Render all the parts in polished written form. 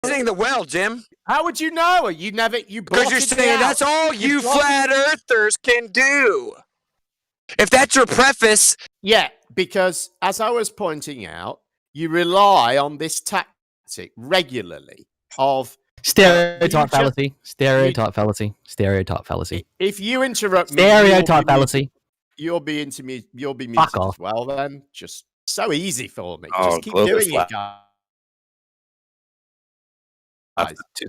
poisoning the well, Jim. How would you know? You because you're saying that's all you flat earthers can do. If that's your preface. Yeah, because as I was pointing out, you rely on this tactic regularly of stereotype fallacy. Stereotype fallacy. Stereotype fallacy. If you interrupt me, stereotype fallacy. You'll be muted as well. Then just so easy for me. Just keep doing it, guys.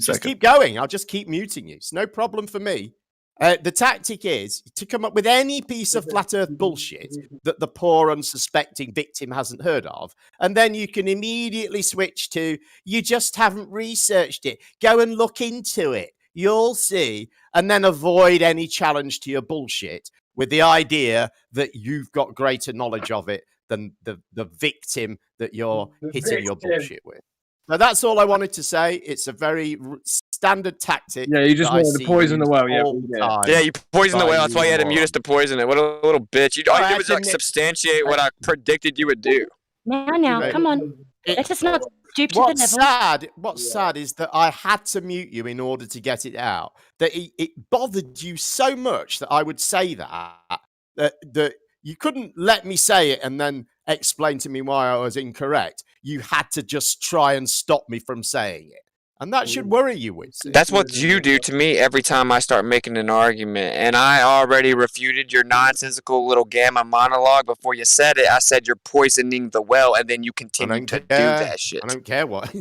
Just keep going. I'll just keep muting you. It's no problem for me. The tactic is to come up with any piece of flat earth bullshit that the poor unsuspecting victim hasn't heard of. And then you can immediately switch to, you just haven't researched it. Go and look into it. You'll see. And then avoid any challenge to your bullshit with the idea that you've got greater knowledge of it than the victim that you're hitting your bullshit with. So that's all I wanted to say. It's a very standard tactic. Yeah, you just wanted to poison the well. Yeah, you poisoned the well. That's why you had to mute us to poison it. What a little bitch. All you did was like substantiate what I predicted you would do. Now, come on. Let us not stoop to the level. What's sad is that I had to mute you in order to get it out. That it bothered you so much that I would say that you couldn't let me say it and then explain to me why I was incorrect. You had to just try and stop me from saying it. And that should worry you, WITSIT. That's what you do to me every time I start making an argument. And I already refuted your nonsensical little gamma monologue before you said it. I said you're poisoning the well, and then you continue to do that shit. I don't care what.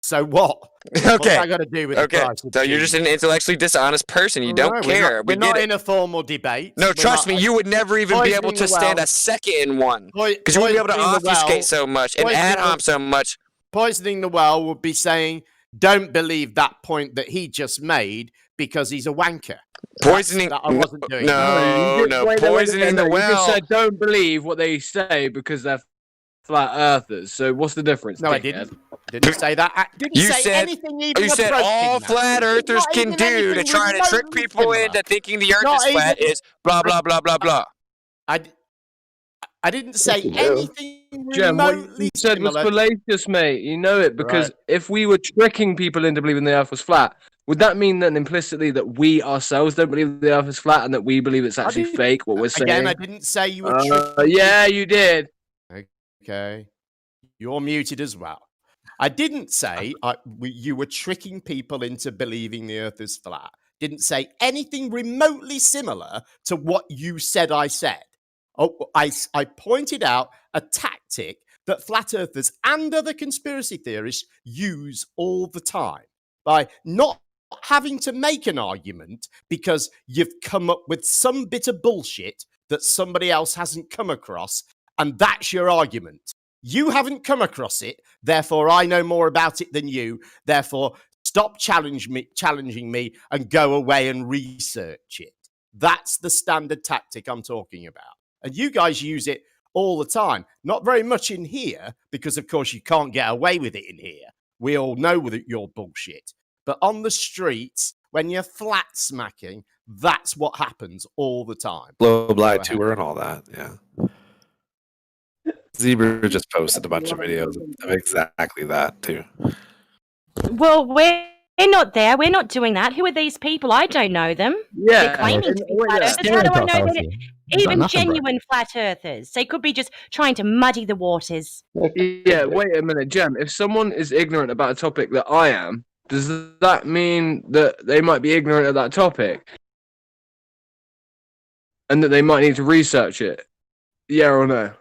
So what? Okay. What's I got to do with the price? So you're just an intellectually dishonest person. You don't care. We're not in a formal debate. No, trust me, you would never even be able to stand a second in one. Because you wouldn't be able to obfuscate so much and ad hom so much. Poisoning the well would be saying, don't believe that point that he just made because he's a wanker. Poisoning. I wasn't doing poisoning the well. You just said don't believe what they say because they're flat earthers. So what's the difference? No, I didn't. Didn't say that. I didn't say anything even. You said all flat earthers can do to try to trick people into thinking the earth is flat is blah, blah, blah, blah, blah. I didn't say anything Jem, what you said was fallacious, mate. You know it, because if we were tricking people into believing the earth was flat, would that mean then implicitly that we ourselves don't believe the earth is flat and that we believe it's actually fake, what we're saying? Again, I didn't say you were tricking. Yeah, you did. Okay. You're muted as well. I didn't say you were tricking people into believing the earth is flat. Didn't say anything remotely similar to what you said I said. I pointed out a tactic that flat earthers and other conspiracy theorists use all the time by not having to make an argument because you've come up with some bit of bullshit that somebody else hasn't come across, and that's your argument. You haven't come across it, therefore I know more about it than you, therefore stop challenging me and go away and research it. That's the standard tactic I'm talking about. And you guys use it all the time. Not very much in here, because of course you can't get away with it in here. We all know that you're bullshit. But on the streets, when you're flat smacking, that's what happens all the time. Blow blind tour and all that, yeah. Zebra just posted a bunch of videos of exactly that too. Well, we're not there. We're not doing that. Who are these people? I don't know them. Yeah. They're claiming to be flat earthers. How do I know that even genuine flat earthers? They could be just trying to muddy the waters. Yeah, wait a minute, Jem. If someone is ignorant about a topic that I am, does that mean that they might be ignorant of that topic? And that they might need to research it? Yeah or no?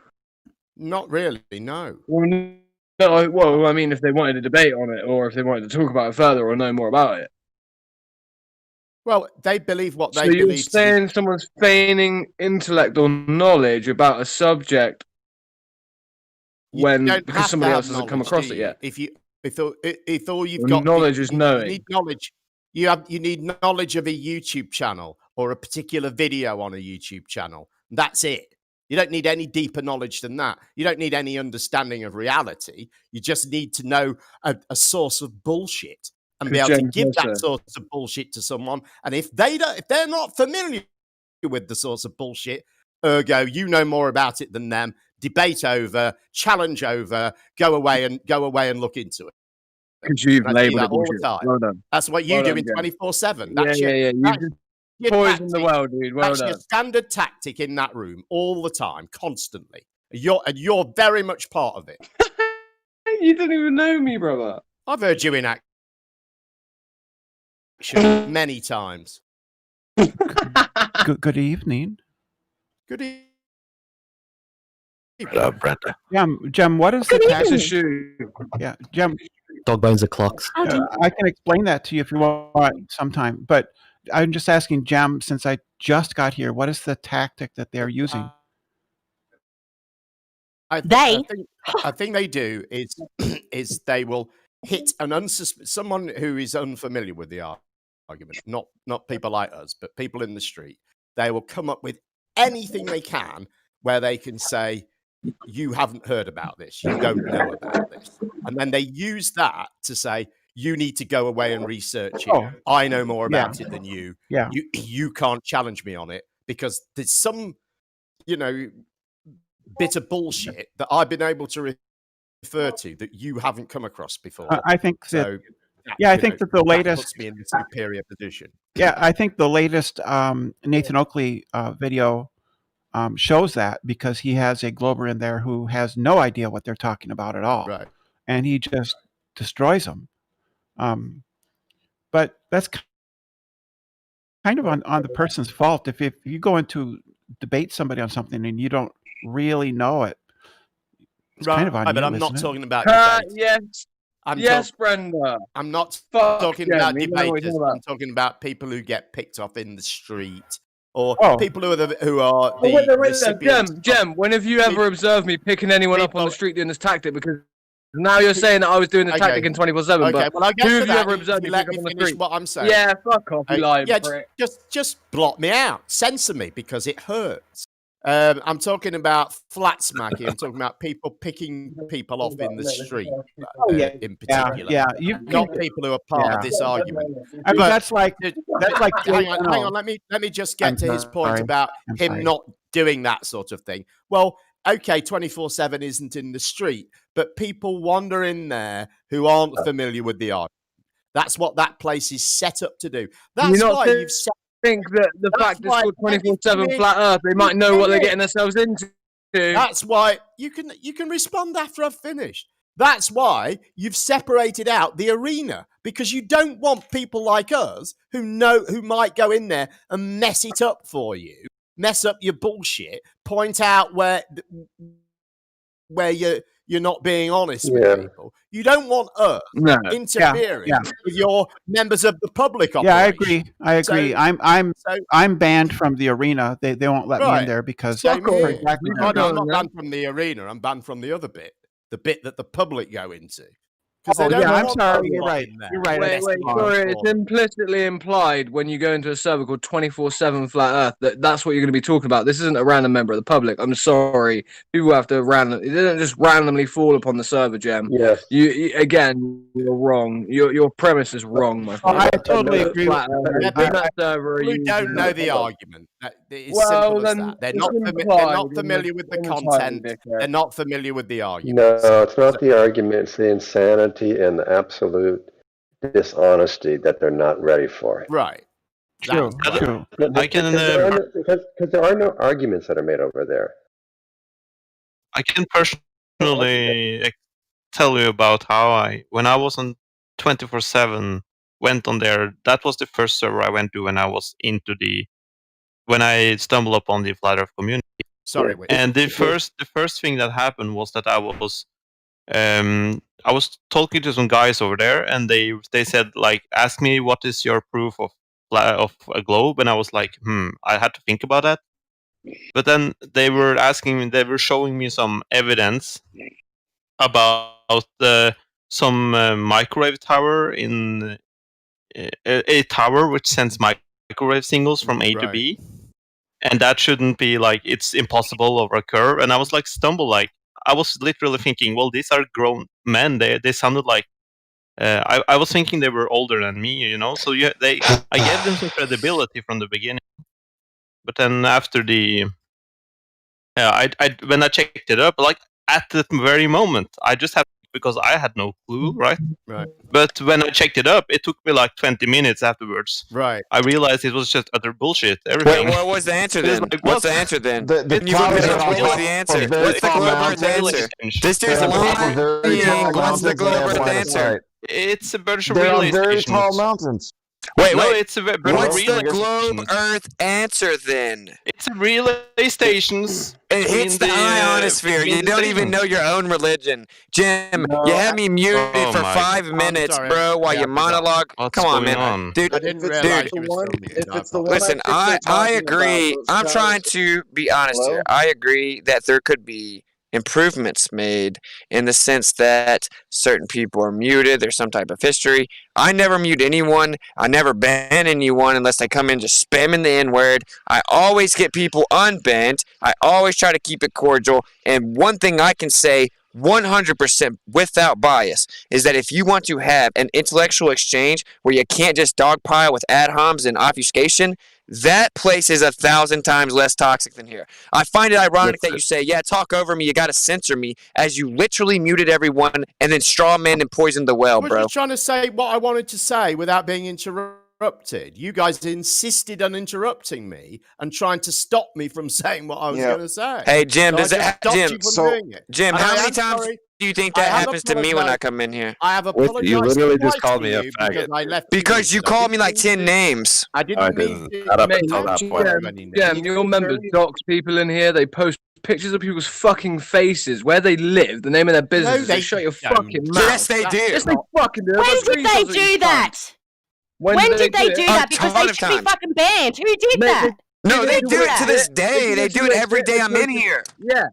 Not really, no. Well, I mean, if they wanted to debate on it, or if they wanted to talk about it further, or know more about it. Well, they believe what they believe. So you're saying someone's feigning intellect or knowledge about a subject because somebody else hasn't come across it yet. If all you've got knowledge is knowing. You need knowledge. You need knowledge of a YouTube channel or a particular video on a YouTube channel. That's it. You don't need any deeper knowledge than that. You don't need any understanding of reality. You just need to know a source of bullshit and be able to give that source of bullshit to someone. And if they're not familiar with the source of bullshit, ergo, you know more about it than them. Debate over, challenge over, go away and look into it. Because you've I see labelled that it all the bullshit. time. Well done. That's what you Well do done, in Jem. 24/7. Yeah, That's yeah, yeah. You that's just your poisoned the tactic. well, dude. Well That's your done. standard tactic in that room all the time, constantly. You're very much part of it. You don't even know me, brother. I've heard you in action many times. Good evening. Good evening. What up, Brenda? Jem, what is the Good tax? evening. Shoot. Yeah, Jem, Dog bones are clocks. I can explain that to you if you want sometime. But I'm just asking Jem, since I just got here, what is the tactic that they're using? I think they do is they will hit someone who is unfamiliar with the argument, not people like us, but people in the street. They will come up with anything they can where they can say, you haven't heard about this, you don't know about this. And then they use that to say, you need to go away and research it. Oh. I know more about it than you. Yeah. You can't challenge me on it because there's some, bit of bullshit that I've been able to refer to that you haven't come across before. I think that. So, I think that the latest that puts me in the superior position. Yeah, I think the latest Nathan Oakley video shows that because he has a Glober in there who has no idea what they're talking about at all, Right? And he just destroys them. But that's kind of on the person's fault. If you go into debate somebody on something and you don't really know it, it's kind of on you. But I'm not isn't it? talking about debate. Yes, Brenda. I'm not Fuck talking Jem, about you know what debaters. he's about. I'm talking about people who get picked off in the street or Oh. people who are the Wait there. recipients. Jem, when have you ever observed me picking anyone up on the street doing this tactic? Because now you're saying that I was doing the tactic in 24/7. Okay, but well, I guess who for have you that, ever observed me let pick me up on the finish street? what I'm saying. Yeah, fuck off, you lying prick. just blot me out, censor me because it hurts. I'm talking about flat smacking. I'm talking about people picking people off in the street, in particular. Yeah, not people who are part of this argument. I mean, But that's like hang on. Let me just get to his point sorry. about I'm him sorry. not doing that sort of thing. Well, okay, 24/7 isn't in the street, but people wander in there who aren't familiar with the argument. That's what that place is set up to do. That's why you've set. Think that the fact it's called 24/7 flat Earth, they might know what they're getting themselves into. That's why you can respond after I've finished. That's why you've separated out the arena because you don't want people like us who might go in there and mess it up for you, mess up your bullshit, point out where you're not being honest with people. You don't want us interfering with your members of the public operation. Yeah, I agree. I'm banned from the arena. They won't let me in there because I'm exactly not banned from the arena. I'm banned from the other bit, the bit that the public go into. I'm sorry. You're right. You're right. Wait, sorry. It's implicitly implied when you go into a server called 24/7 Flat Earth that's what you're going to be talking about. This isn't a random member of the public. I'm sorry. People have to they don't just randomly fall upon the server, Jem. Yes. You again, you're wrong. Your premise is wrong, my friend. I totally agree with that. You don't know the argument. It's well, simple as that. They're not familiar with the content. They're not familiar with the argument. No, it's not the argument. It's the insanity and the absolute dishonesty that they're not ready for it. Right. True. I can because there are no arguments that are made over there. I can personally tell you about how when I was on 24/7, went on there. That was the first server I went to when I stumbled upon the Flat Earth community. Sorry. And the first thing that happened was that I was talking to some guys over there, and they said, like, ask me what is your proof of a globe, and I was like, I had to think about that. But then they were showing me some evidence about some microwave tower in a tower which sends microwave signals from A to B, and that shouldn't be it's impossible over a curve. And I was I was literally thinking, well, these are grown men. They sounded like I was thinking they were older than me, So I gave them some credibility from the beginning. But then after when I checked it up, at that very moment, I just had because I had no clue, right? Right. But when I checked it up, it took me like 20 minutes afterwards. Right. I realized it was just utter bullshit. Everything. Wait, what was the answer then? Like, what's the answer then? The You looked it up. clouds What's the answer? What's the tall Globe Earth mountains. answer? This dude's They're lying. very tall What's the mountains that Globe have Earth line of answer? sight. It's a bunch of There relay are very stations. tall mountains. Wait, No, wait. it's a What's relay the Globe stations. Earth answer then? It's a relay stations. It hits the ionosphere. You don't even know your own religion. Jim, you had me muted for 5 minutes, bro, while you monologue. Come on, man. Dude, I didn't realize you were still muted. If it's the one listen, I agree. I'm trying to be honest Hello? here. I agree that there could be improvements made in the sense that certain people are muted. There's some type of history. I never mute anyone. I never ban anyone unless they come in just spamming the N-word. I always get people unbanned. I always try to keep it cordial. And one thing I can say 100% without bias is that if you want to have an intellectual exchange where you can't just dogpile with ad homs and obfuscation, that place is 1,000 times less toxic than here. I find it ironic that you say, yeah, talk over me, you got to censor me, as you literally muted everyone and then straw man and poisoned the well, I was bro. just trying to say what I wanted to say without being interrupted. You guys insisted on interrupting me and trying to stop me from saying what I was going to say. Hey, Jim, So does I just that stopped Jim? you from doing it. Jim, And how I many am times sorry. do you think I that have happens to me when I apologized. come in here? I have apologized. You literally twice just called to me a you because faggot. I left Because you muted. called me like 10 names. I I didn't didn't. mean Not up to until that point. Yeah, you'll remember docs people in here. They post pictures of people's fucking faces, where they live, the name of their businesses. they They shut your don't. fucking mouth. Yes, they do. Yes, they fucking do. When did they do that? When did they do that? Because they should be fucking banned. Who did that? No, they do it that? to this day. They do it every day I'm in here. Yeah.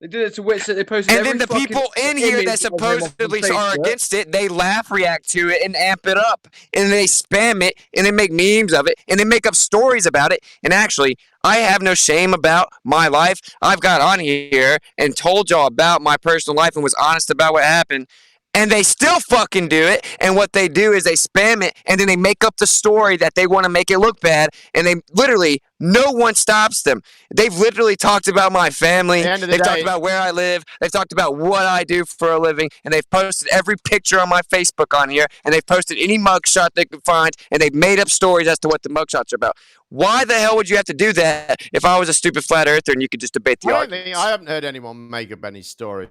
They did it to WITSIT. They posted And every then the people in here that supposedly are against it, they laugh react to it and amp it up. And they spam it and they make memes of it and they make up stories about it. And actually, I have no shame about my life. I've got on here and told y'all about my personal life and was honest about what happened. And they still fucking do it. And what they do is they spam it and then they make up the story that they want to make it look bad. And they literally, no one stops them. They've literally talked about my family. They've talked about where I live. They've talked about what I do for a living. And they've posted every picture on my Facebook on here. And they've posted any mugshot they could find. And they've made up stories as to what the mugshots are about. Why the hell would you have to do that if I was a stupid flat earther and you could just debate the argument? I haven't heard anyone make up any stories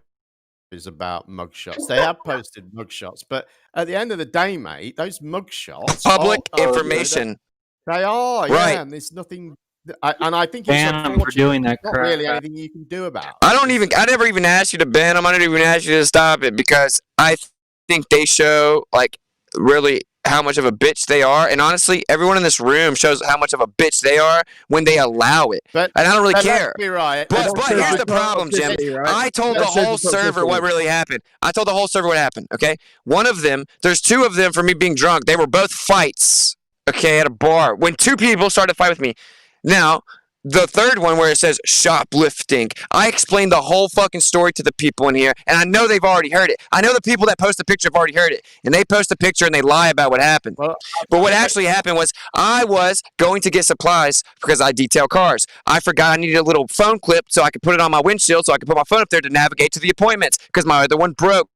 about mugshots. They have posted mugshots, but at the end of the day, mate, those mugshots public information. They are, right? Yeah, and there's nothing. And I think it's ban them for doing that not crap. really anything you can do about it. I never even asked you to ban them. I didn't even ask you to stop it because I think they show like really how much of a bitch they are. And honestly, everyone in this room shows how much of a bitch they are when they allow it. And I don't really care. Right. But here's the problem, Jim. I told the whole server what really happened. I told the whole server what happened, okay? One of them, there's two of them for me being drunk. They were both fights, okay, at a bar. When two people started to fight with me. Now, the third one where it says shoplifting, I explained the whole fucking story to the people in here, and I know they've already heard it. I know the people that post the picture have already heard it, and they post a picture and they lie about what happened. But what actually happened was I was going to get supplies because I detail cars. I forgot I needed a little phone clip so I could put it on my windshield so I could put my phone up there to navigate to the appointments because my other one broke.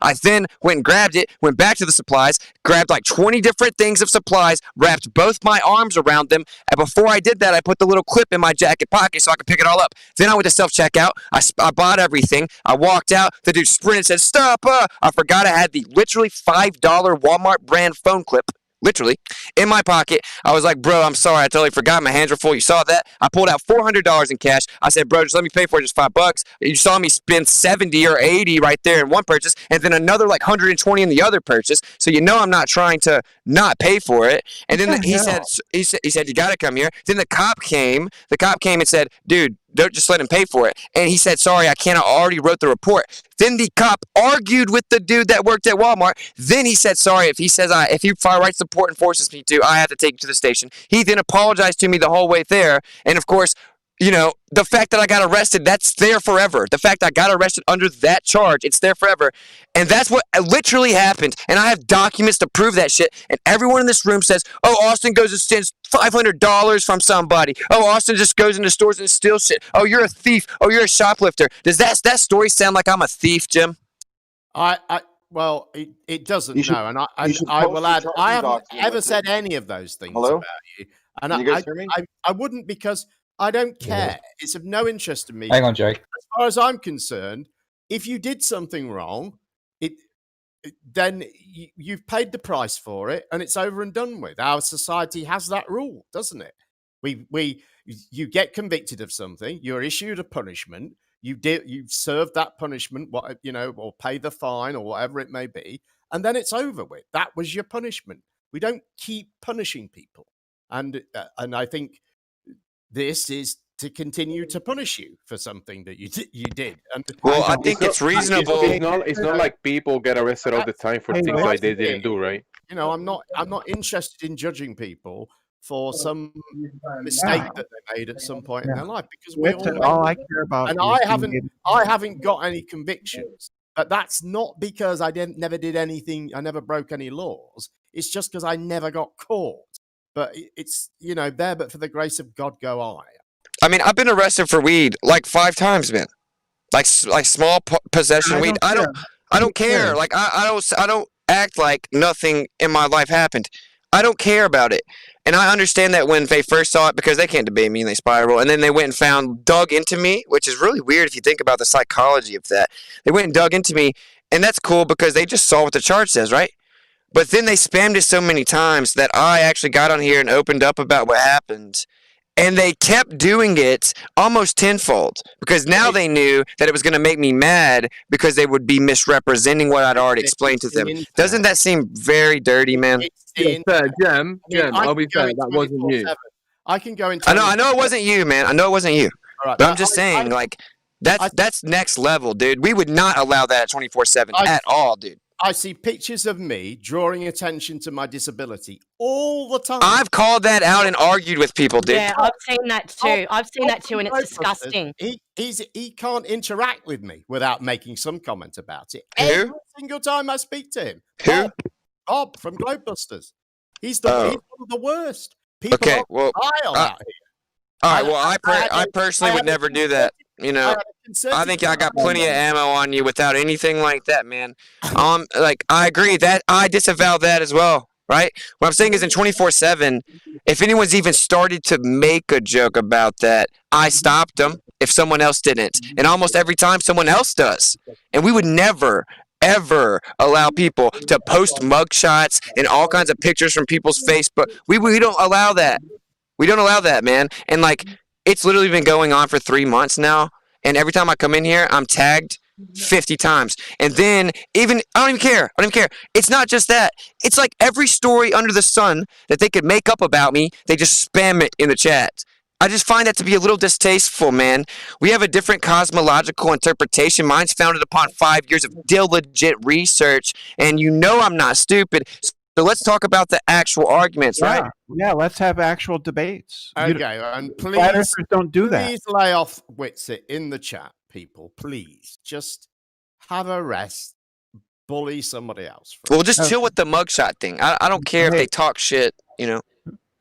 I then went and grabbed it, went back to the supplies, grabbed like 20 different things of supplies, wrapped both my arms around them, and before I did that, I put the little clip in my jacket pocket so I could pick it all up. Then I went to self-checkout, I bought everything, I walked out, the dude sprinted and said, stop, I forgot I had the literally $5 Walmart brand phone clip, literally, in my pocket. I was like, bro, I'm sorry, I totally forgot. My hands were full. You saw that? I pulled out $400 in cash. I said, bro, just let me pay for it, just $5. You saw me spend 70 or 80 right there in one purchase, and then another like 120 in the other purchase. So you know I'm not trying to not pay for it. And then he said, you got to come here. Then the cop came. The cop came and said, dude, don't just let him pay for it. And he said, sorry, I can't. I already wrote the report. Then the cop argued with the dude that worked at Walmart. Then he said, sorry, if he fire right support and forces me to, I have to take him to the station. He then apologized to me the whole way there. And of course, you know, the fact that I got arrested, that's there forever. The fact I got arrested under that charge, it's there forever. And that's what literally happened. And I have documents to prove that shit. And everyone in this room says, oh, Austin goes and steals $500 from somebody. Oh, Austin just goes into stores and steals shit. Oh, you're a thief. Oh, you're a shoplifter. Does that story sound like I'm a thief, Jim? Well, it doesn't. No, and I will add. I haven't ever said any of those things about you, and Can you guys hear me? I wouldn't, because I don't care. It's of no interest to me. Hang on, Jake. As far as I'm concerned, if you did something wrong, then you've paid the price for it, and it's over and done with. Our society has that rule, doesn't it? You get convicted of something, you're issued a punishment. You've served that punishment, or pay the fine or whatever it may be, and then it's over with. That was your punishment. We don't keep punishing people, and I think this is to continue to punish you for something that you did. And well, I think it's reasonable. It's not like people get arrested all the time for things like they didn't do, right? I'm not interested in judging people for some mistake that they made at some point in their life, because all I care about. And I haven't got any convictions, but that's not because I never did anything. I never broke any laws. It's just because I never got caught. But it's there, but for the grace of God go I. I mean, I've been arrested for weed like 5 times, man. Like small possession of weed. I don't care. Like I don't act like nothing in my life happened. I don't care about it. And I understand that when they first saw it, because they can't debate me and they spiral. And then they went and dug into me, which is really weird if you think about the psychology of that. They went and dug into me, and that's cool because they just saw what the chart says, right? But then they spammed it so many times that I actually got on here and opened up about what happened. And they kept doing it almost tenfold, because now they knew that it was going to make me mad because they would be misrepresenting what I'd already explained to them. Doesn't that seem very dirty, man? Jem, I'll be fair, that wasn't you. I can go into. I know it wasn't you, man. I know it wasn't you. Right, but I'm just saying, that's next level, dude. We would not allow that at 24/7 at all, dude. I see pictures of me drawing attention to my disability all the time. I've called that out and argued with people, dude. Yeah, I've seen that too. I've seen that too, and it's disgusting. He can't interact with me without making some comment about it. Who? Every single time I speak to him. Who? Bob from Globebusters. He's one of the worst. People okay, well, out here. All right, well, I personally would never do that. I think I got plenty of ammo on you without anything like that, man. Like, I agree that I disavow that as well, right? What I'm saying is in 24/7, if anyone's even started to make a joke about that, I stopped them if someone else didn't. And almost every time someone else does. And we would never, ever allow people to post mugshots and all kinds of pictures from people's Facebook. We don't allow that. We don't allow that, man. And like, it's literally been going on for 3 months now. And every time I come in here, I'm tagged 50 times. And then I don't even care. It's not just that. It's like every story under the sun that they could make up about me, they just spam it in the chat. I just find that to be a little distasteful, man. We have a different cosmological interpretation. Mine's founded upon 5 years of diligent research. And I'm not stupid. So let's talk about the actual arguments, right? Yeah, let's have actual debates. Okay, and please don't do that. Please lay off WITSIT in the chat, people. Please, just have a rest. Bully somebody else. Well, just chill with the mugshot thing. I don't care if they talk shit,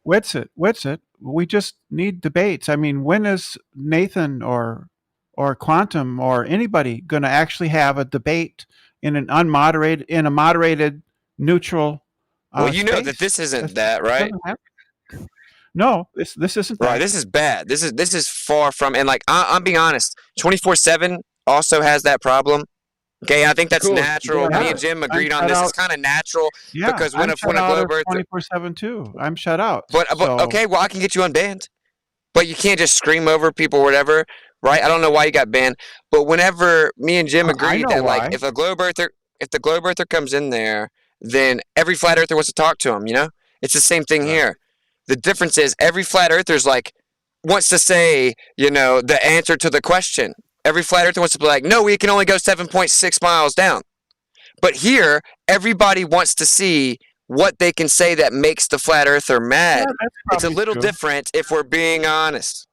WITSIT. We just need debates. I mean, when is Nathan or Quantum or anybody going to actually have a debate in a moderated, neutral? Well, you know that this isn't that, right? No, this isn't that. Right, this is bad. This is far from, and like I'm being honest, 24/7 also has that problem. Okay, I think that's natural. Me and Jim agreed on this. It's kind of natural because when a globe earth 24/7 too, I'm shut out. But okay, well I can get you unbanned, but you can't just scream over people or whatever, right? I don't know why you got banned, but whenever me and Jim agreed that like if the globe earther comes in there, then every flat earther wants to talk to him, It's the same thing here. The difference is every flat earther's like wants to say, the answer to the question. Every flat earther wants to be like, no, we can only go 7.6 miles down. But here, everybody wants to see what they can say that makes the flat earther mad. It's a little different if we're being honest.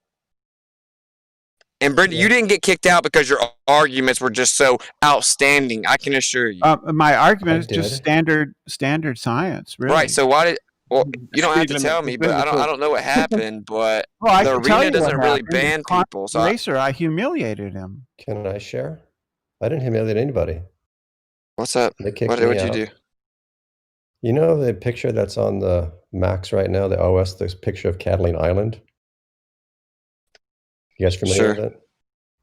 And Brenda, you didn't get kicked out because your arguments were just so outstanding. I can assure you. My argument is just standard science, really. Right. So why did? Well, you don't have to tell me, but I don't know what happened. But the arena doesn't really ban people. So Racer, I humiliated him. Can I share? I didn't humiliate anybody. What's up? They kicked What me would you out. do? You know the picture that's on the Macs right now, the OS, this picture of Catalina Island? You guys familiar with it?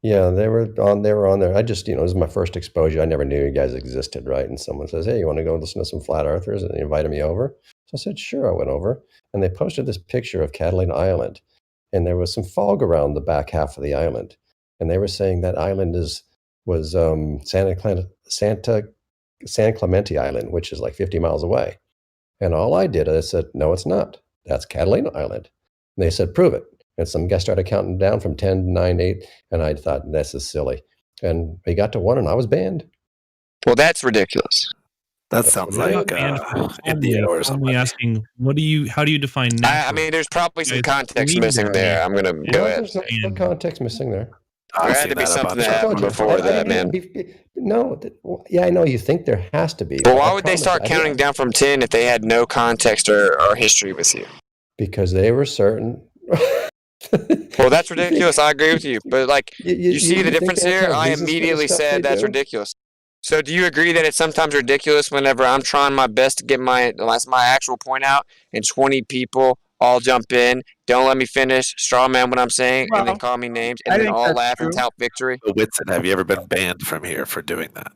Yeah, they were on there. I just, it was my first exposure. I never knew you guys existed, right? And someone says, hey, you want to go listen to some flat earthers? And they invited me over. So I said, sure. I went over. And they posted this picture of Catalina Island. And there was some fog around the back half of the island. And they were saying that island was San Clemente Island, which is like 50 miles away. And all I did, I said, no, it's not. That's Catalina Island. And they said, prove it. And some guy started counting down from 10 to 9, 8. And I thought, this is silly. And we got to 1 and I was banned. Well, that's ridiculous. That sounds like India or something. Asking, how do you define natural? I mean, there's probably some context missing there. I'm going to go ahead. There's no context missing there. There had to be something that happened before that, man. No, yeah, I know you think there has to be. Well, why would they start counting down from 10 if they had no context or history with you? Because they were certain. Well, that's ridiculous. I agree with you. But, like, you see the difference here? I immediately said that's ridiculous. So do you agree that it's sometimes ridiculous whenever I'm trying my best to get my actual point out and 20 people all jump in, don't let me finish, straw man what I'm saying, and then call me names, and then all laugh and tout victory? WITSIT, have you ever been banned from here for doing that?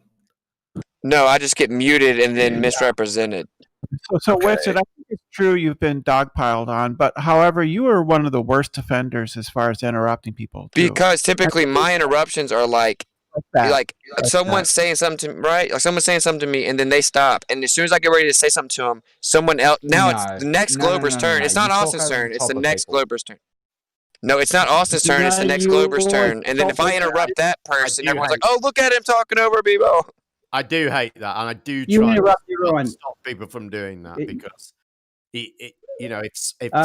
No, I just get muted and then misrepresented. So WITSIT, I think it's true you've been dogpiled on, but however, you are one of the worst offenders as far as interrupting people. Too. Because typically my interruptions are like someone's saying something to me, right? Like someone's saying something to me, and then they stop. And as soon as I get ready to say something to them, someone else. Now it's the next Glober's turn. It's not Austin's turn. It's the next Glober's turn. No, it's not Austin's turn. It's the next Glober's turn. And then if I interrupt that person, everyone's like, "Oh, look at him talking over people." I do hate that, and I do try to stop people from doing that because if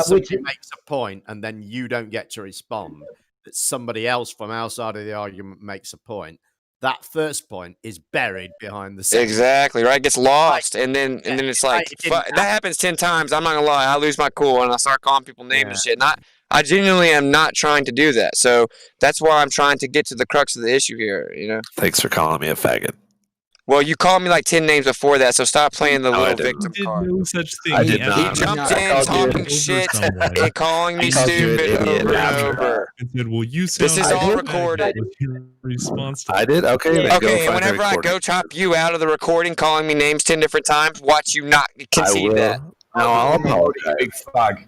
somebody makes a point and then you don't get to respond, that somebody else from outside of the argument makes a point, that first point is buried behind the second. Exactly, right? It gets lost, and then it's like that happens 10 times. I'm not gonna lie, I lose my cool and I start calling people names and shit. I genuinely am not trying to do that. So that's why I'm trying to get to the crux of the issue here. Thanks for calling me a faggot. Well, you called me like 10 names before that, so stop playing the little victim card. No such thing. I did not. He jumped in talking shit and calling me stupid over and over. Said, well, this is all recorded. I did? Okay. Okay, and whenever I go chop you out of the recording calling me names 10 different times, watch you not concede that. No, I'll apologize. Big fag.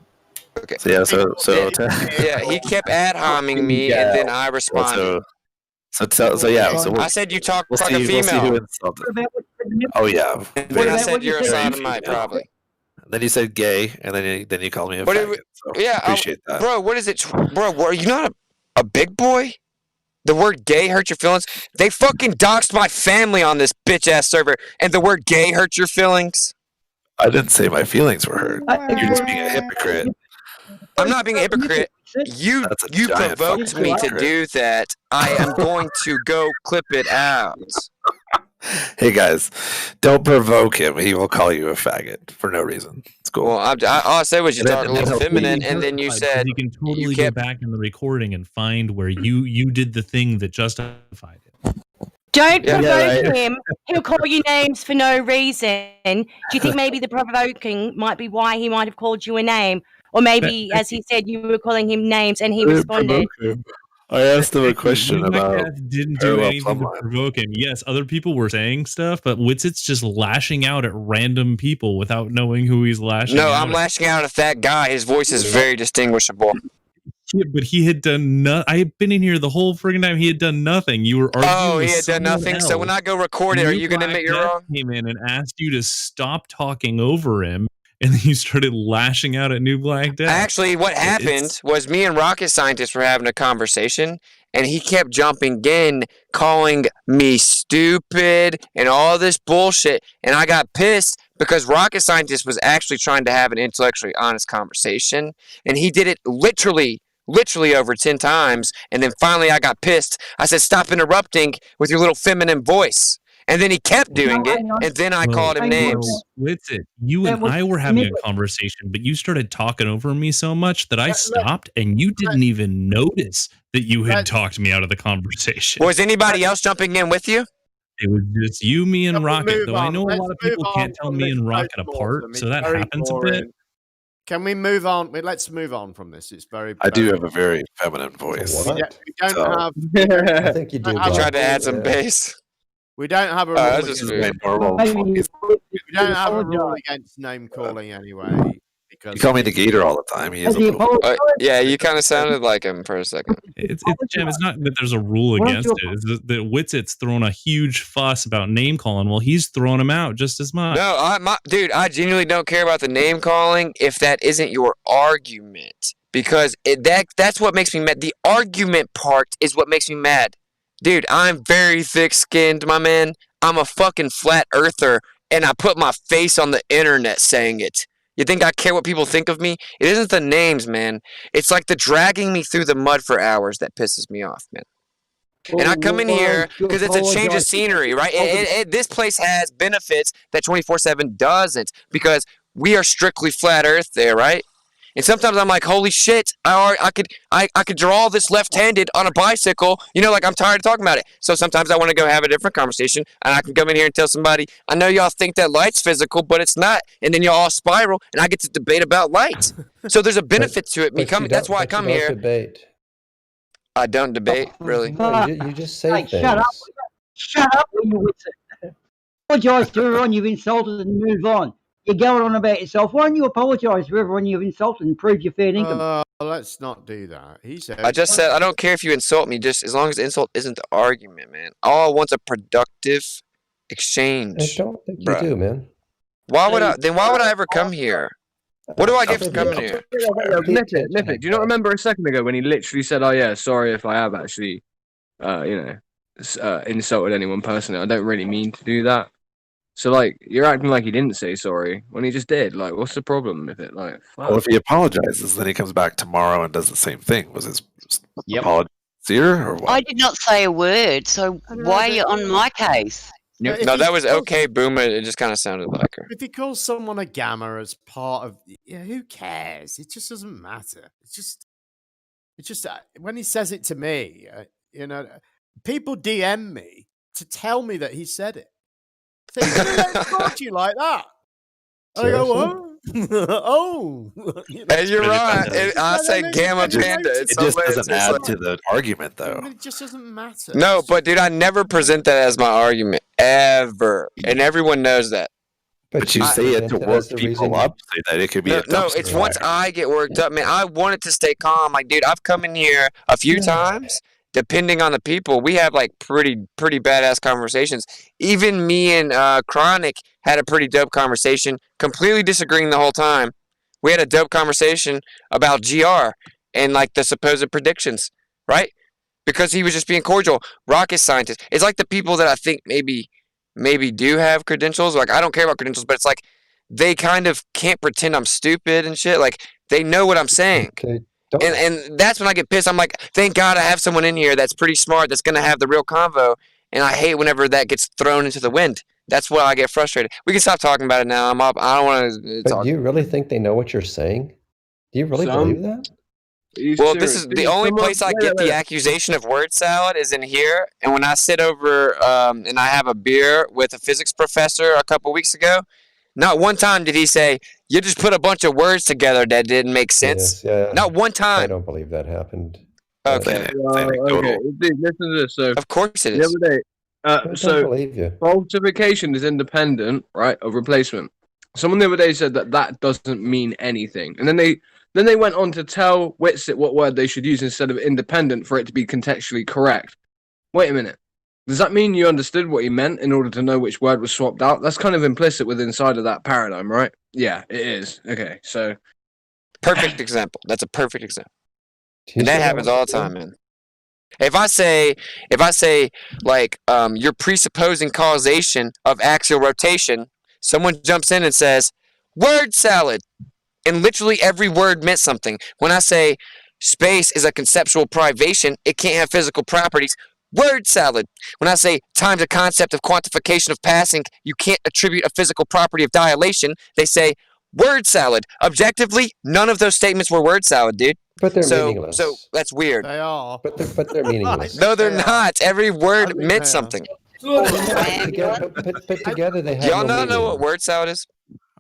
Okay. So yeah, he kept ad-homing me, and then I responded. So I said you talk like a female. Oh yeah. Then I said you're a sodomite, probably. Then you said gay, and then you called me a faggot. Appreciate that, bro. What is it, bro? Are you not a big boy? The word gay hurt your feelings. They fucking doxed my family on this bitch ass server, and the word gay hurt your feelings. I didn't say my feelings were hurt. You're just being a hypocrite. I'm not being a hypocrite. You provoked me to do that. I am going to go clip it out. Hey guys, don't provoke him. He will call you a faggot for no reason. It's cool. Well, all I said was you talk a little feminine, and then you said you can totally go back in the recording and find where you did the thing that justified it. Don't provoke him. He'll call you names for no reason. Do you think maybe the provoking might be why he might have called you a name? Or maybe, as he said, you were calling him names and he responded. I asked him a question about. Didn't do anything to provoke him. Yes, other people were saying stuff, but WITSIT's just lashing out at random people without knowing who he's lashing out. No, I'm lashing out at that guy. His voice is very distinguishable. Yeah, but he had done nothing. I had been in here the whole friggin' time. He had done nothing. You were arguing. Oh, he had done nothing. Else. So when I go record it, are you going to admit you're wrong? Came in and asked you to stop talking over him. And then you started lashing out at New Black Death. Actually, what happened was me and Rocket Scientist were having a conversation, and he kept jumping in, calling me stupid and all this bullshit. And I got pissed because Rocket Scientist was actually trying to have an intellectually honest conversation, and he did it literally over 10 times. And then finally I got pissed. I said, stop interrupting with your little feminine voice. And then he kept doing it, and then I called him names. WITSIT, you and I were having a conversation, but you started talking over me so much that I stopped, and you didn't even notice that you had talked me out of the conversation. Was anybody else jumping in with you? It was just you, me, and Can we Rocket. move Though I on? know a Let's lot of move people on can't tell from me this and Rocket post-mortem. apart, It's so that very happens a bit. boring. Can we move on? Let's move on from this. It's very. I do very have a very feminine voice. What? We don't So- have. I think you do. You tried to add some Yeah. bass. We don't have a rule. that's just against, weird. My normal voice. we don't have a rule against name calling anyway. Because You call me the Gator all the time. He has a little. Yeah, you kind of sounded like him for a second. It's Jim. It's not that there's a rule against it. It's that WITSIT's throwing a huge fuss about name calling. Well, he's throwing him out just as much. No, dude, I genuinely don't care about the name calling if that isn't your argument, because that's what makes me mad. The argument part is what makes me mad. Dude, I'm very thick-skinned, my man. I'm a fucking flat earther, and I put my face on the internet saying it. You think I care what people think of me? It isn't the names, man. It's like the dragging me through the mud for hours that pisses me off, man. And I come in here because it's a change of scenery, right? This place has benefits that 24/7 doesn't, because we are strictly flat earth there, right? And sometimes I'm like, holy shit, I could draw this left-handed on a bicycle. You know, like, I'm tired of talking about it. So sometimes I want to go have a different conversation, and I can come in here and tell somebody, I know y'all think that light's physical, but it's not. And then y'all all spiral, and I get to debate about light. So there's a benefit to it. That's why I come here. Debate. I don't debate, really. No, you just say things. Shut up when you WITSIT. Apologise to everyone you've insulted and move on. You're going on about yourself. Why don't you apologise to everyone you've insulted and prove your fair income? Let's not do that. He said. I just said I don't care if you insult me, just as long as the insult isn't the argument, man. All I want's a productive exchange. I don't think you do, man. Why would I ever come here? What do I get for coming here? Nip it. Do you not remember a second ago when he literally said, "Oh yeah, sorry if I have actually, insulted anyone personally. I don't really mean to do that." So, like, you're acting like he didn't say sorry when he just did. Like, what's the problem with it? Like, well, if he apologizes, then he comes back tomorrow and does the same thing. Was his apology sincere or what? I did not say a word, so why are you on my case? No, that was okay, Boomer. It just kind of sounded like her. If he calls someone a gamma as part of, who cares? It just doesn't matter. It's just when he says it to me, people DM me to tell me that he said it. So he's gonna let it talk to you like that. And I go, what? Oh, and you're right. I say gamma panda. It just doesn't add to the argument, though. It just doesn't matter. No, but dude, I never present that as my argument ever, and everyone knows that. But you say it to work people up, so that it could be no, it's once I get worked up, man. I want it to stay calm. Like, dude, I've come in here a few times. Depending on the people, we have like pretty badass conversations. Even me and Chronic had a pretty dope conversation, completely disagreeing the whole time. We had a dope conversation about GR and like the supposed predictions, right? Because he was just being cordial. Rocket scientist. It's like the people that I think maybe do have credentials. Like, I don't care about credentials, but it's like they kind of can't pretend I'm stupid and shit. Like, they know what I'm saying. Okay. And that's when I get pissed. I'm like, thank God I have someone in here that's pretty smart, that's going to have the real convo. And I hate whenever that gets thrown into the wind. That's why I get frustrated. We can stop talking about it now. I'm up. I don't want to talk. But do you really think they know what you're saying? Do you really believe that? Well, this is the only place I get the accusation of word salad is in here. And when I sit over and I have a beer with a physics professor a couple weeks ago, not one time did he say, you just put a bunch of words together that didn't make sense. Yeah. Not one time. I don't believe that happened. Okay. Okay. Listen to this. So, of course it is. The other day, I don't believe you. Falsification is independent, right, of replacement. Someone the other day said that doesn't mean anything. And then they went on to tell WITSIT what word they should use instead of independent for it to be contextually correct. Wait a minute. Does that mean you understood what he meant in order to know which word was swapped out? That's kind of implicit within inside of that paradigm, right? Yeah, it is. Okay, so perfect example. That's a perfect example. And that happens all the time, man. If I say like you're presupposing causation of axial rotation, someone jumps in and says, word salad. And literally every word meant something. When I say space is a conceptual privation, it can't have physical properties. Word salad. When I say time's a concept of quantification of passing, you can't attribute a physical property of dilation. They say word salad. Objectively, none of those statements were word salad, dude. But they're meaningless. So that's weird. They are. But they're meaningless. No, they're not. Every word meant something. But together they have Y'all no not know meaning. what word salad is?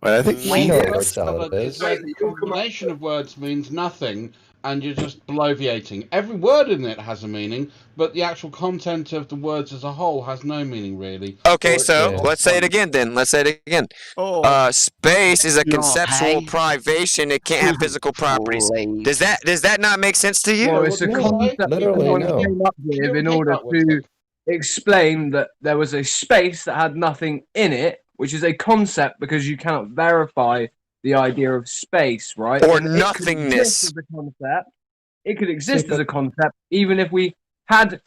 Well, I think I know what word salad is. Where the combination of words means nothing, and you're just bloviating. Every word in it has a meaning, but the actual content of the words as a whole has no meaning, really. Okay, so let's say it again then. Let's say it again. Space is a conceptual privation. It can't have physical properties. Does that not make sense to you? Well, it's a concept that someone came up with in order to explain that there was a space that had nothing in it, which is a concept because you cannot verify the idea of space, right? Or And nothingness. It could exist as a concept even if we had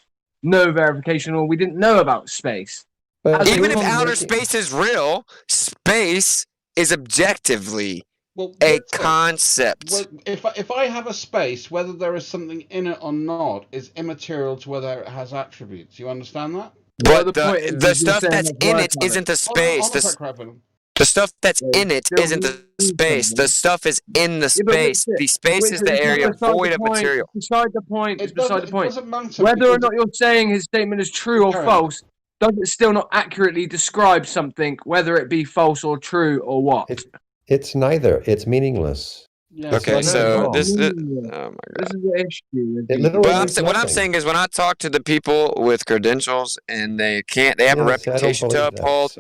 no verification or we didn't know about space. Even if outer space is real, space is objectively a concept. Well, if I have a space, whether there is something in it or not is immaterial to whether it has attributes. You understand that? But the stuff that's in it isn't the space. The stuff that's in it isn't the space. The stuff is in the space. The space is the area void of material. Beside the point. It's beside the point. Whether or not you're saying his statement is true or false, does it still not accurately describe something, whether it be false or true or what? It's neither. It's meaningless. Yeah, okay, so this oh my god. This is the issue. But what I'm saying is, when I talk to the people with credentials and they have a reputation to uphold.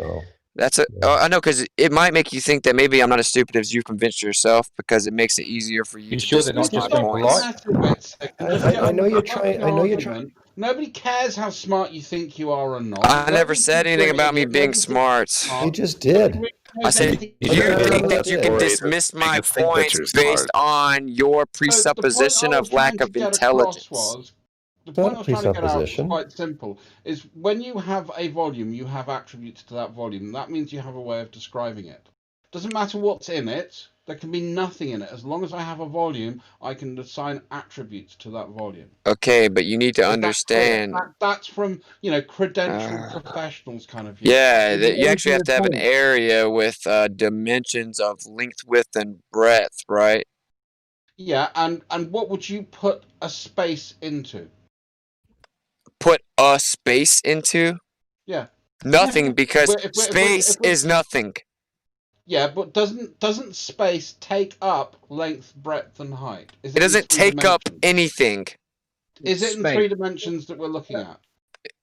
I know, because it might make you think that maybe I'm not as stupid as you convinced yourself, because it makes it easier for you to dismiss my points. I know you're trying. I know you're trying. Nobody cares how smart you think you are or not. I never said anything about me being smart. You just did. I said you think that you can dismiss my points based on your presupposition of lack of intelligence. The point I was trying to get out is quite simple. Is when you have a volume, you have attributes to that volume. That means you have a way of describing it. Doesn't matter what's in it. There can be nothing in it. As long as I have a volume, I can assign attributes to that volume. Okay, but you need to understand. That's from, credentialed professionals kind of view. Yeah, you actually have to have an area with dimensions of length, width, and breadth, right? Yeah, and what would you put a space into? Put a space into? Yeah. Nothing, because space is nothing. Yeah, but doesn't space take up length, breadth, and height? It doesn't take up anything. Is it in 3 dimensions that we're looking at?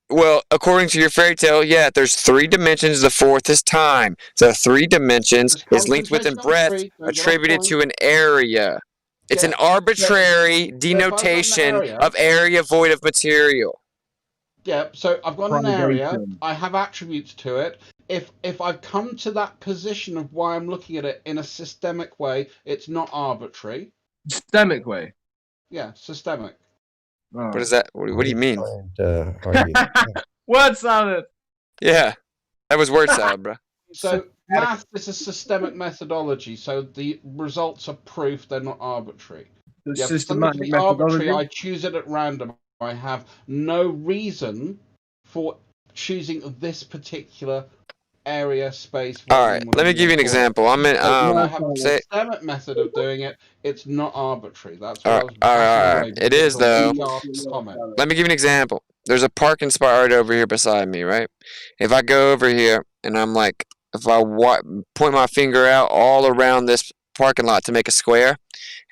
Well, according to your fairy tale, yeah, there's 3 dimensions. The 4th is time. So 3 dimensions is length, width, and breadth attributed to an area. It's an arbitrary denotation of area void of material. Yeah, so I've got an area. I have attributes to it. If I've come to that position of why I'm looking at it in a systemic way, it's not arbitrary. Systemic way? Yeah, systemic. What is that? What do you mean? Word salad. Yeah, that was word salad, bro. So math is a systemic methodology, so the results are proof they're not arbitrary. Systematic arbitrary, I choose it at random. I have no reason for choosing this particular area, space. All right, let me give you an example. I'm in. I have a systemic method of doing it. It's not arbitrary. That's what all right. It is though. Let me give you an example. There's a parking spot right over here beside me, right? If I go over here and I'm like, if I point my finger out all around this parking lot to make a square,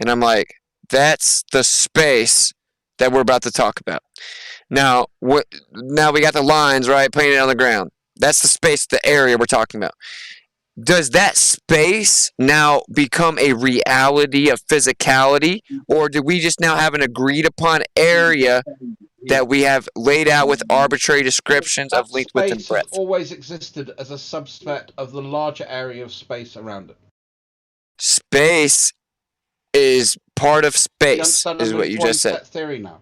and I'm like, that's the space that we're about to talk about. Now we got the lines, right, painted on the ground. That's the space, the area we're talking about. Does that space now become a reality of physicality, or do we just now have an agreed upon area that we have laid out with arbitrary descriptions of length, width, and breadth? Space has always existed as a subset of the larger area of space around it. Space is part of space, is what you just said. Theory now.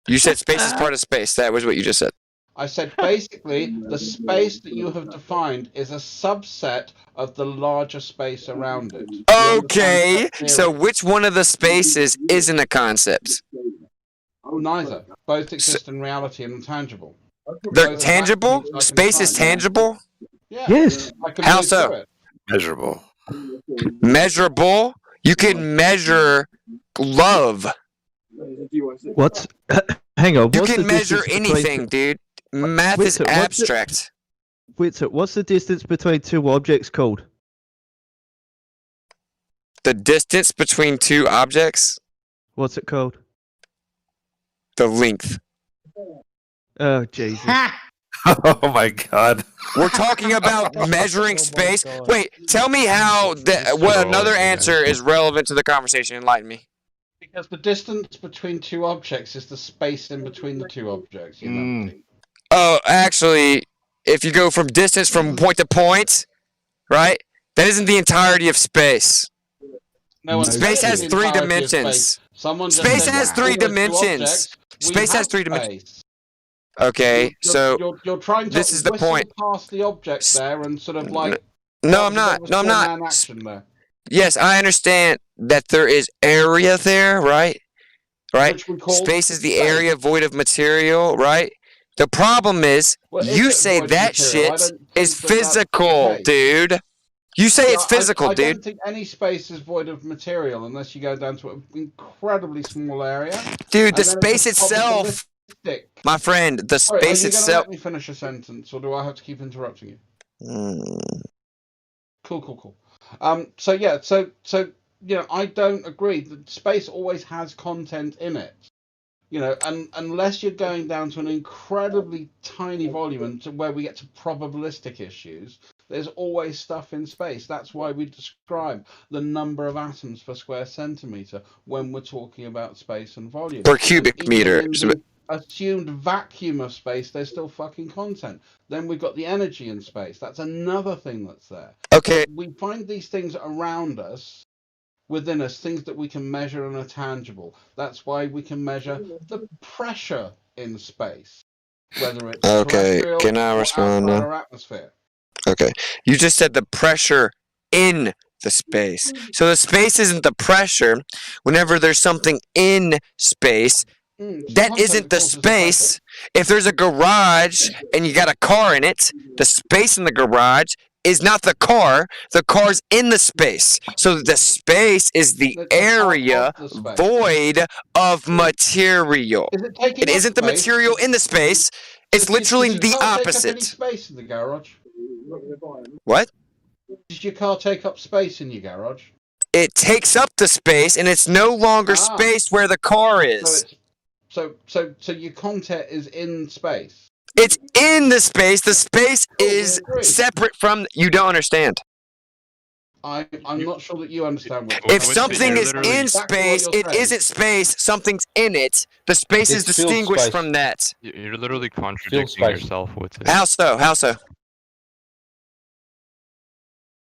You said space is part of space. That was what you just said. I said basically the space that you have defined is a subset of the larger space around it. Okay, so which one of the spaces isn't a concept? Neither. Both exist in reality and intangible. They're tangible? Space is tangible? Yeah. Yes. How so? Measurable. Measurable? You can measure love. What's hang on? You can measure anything, dude. math is abstract. WITSIT, what's the distance between two objects called? The distance between two objects? What's it called? The length. Oh, Jesus. Oh my God. We're talking about measuring space. Wait, tell me how what another answer is relevant to the conversation. Enlighten me. Because the distance between two objects is the space in between the two objects. You know? Oh, actually, if you go from distance from point to point, right? That isn't the entirety of space. No, space has three dimensions. Space has three dimensions. Space has three dimensions. Okay, so you're trying to this is the point. Past the objects there and sort of like. No, I'm not. No, I'm not. Yes, I understand that there is area there, right? Right. Space is the area void of material, right? The problem is, you say that shit is physical, dude. You say it's physical, I dude. I don't think any space is void of material unless you go down to an incredibly small area. Dude, the space itself, my friend, the space itself. Are you going to let me finish a sentence, or do I have to keep interrupting you? Cool. So you know, I don't agree that space always has content in it. You know, and unless you're going down to an incredibly tiny volume and to where we get to probabilistic issues, there's always stuff in space. That's why we describe the number of atoms per square centimeter when we're talking about space and volume. Per cubic meter. In the assumed vacuum of space, there's still fucking content. Then we've got the energy in space. That's another thing that's there. Okay. So we find these things around us, within us, things that we can measure and are tangible. That's why we can measure the pressure in space, whether it's terrestrial can I respond or now? atmosphere. Okay, you just said the pressure in the space. So the space isn't the pressure. Whenever there's something in space, that isn't the space. If there's a garage and you got a car in it, the space in the garage is not the car. The car's in the space. So the space is the area void of material. It isn't the material in the space. It's literally the opposite. Does your car take up any space in the garage? What? Does your car take up space in your garage? It takes up the space, and it's no longer space where the car is. So your content is in space. It's in the space. The space is separate from. You don't understand. I'm not sure that you understand what. If something is in space, it isn't space. Something's in it. The space is distinguished from that. You're literally contradicting yourself with it. How so? How so?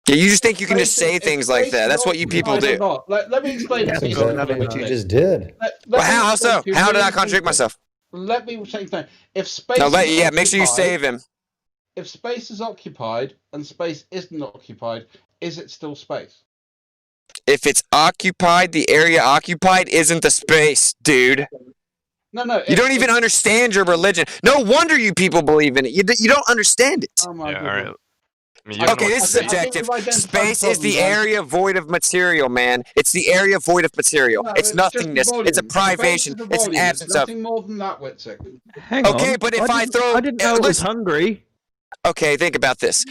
Yeah, you just think you can just say things like that. That's what you people do. Let me explain it to you. What you just did. Well, how so? How did I contradict myself? Let me say something. If space, make sure you save him. If space is occupied and space isn't occupied, is it still space? If it's occupied, the area occupied isn't the space, dude. No. You don't even understand your religion. No wonder you people believe in it. You don't understand it. Oh my God. All right. Okay, this is subjective. Space is the area void of material, man. It's the area void of material. No, it's nothingness. It's a privation. It's an absence of. Nothing more than that, Witzik. Hang on. Okay, but if I throw, I didn't know I was hungry. Okay, think about this.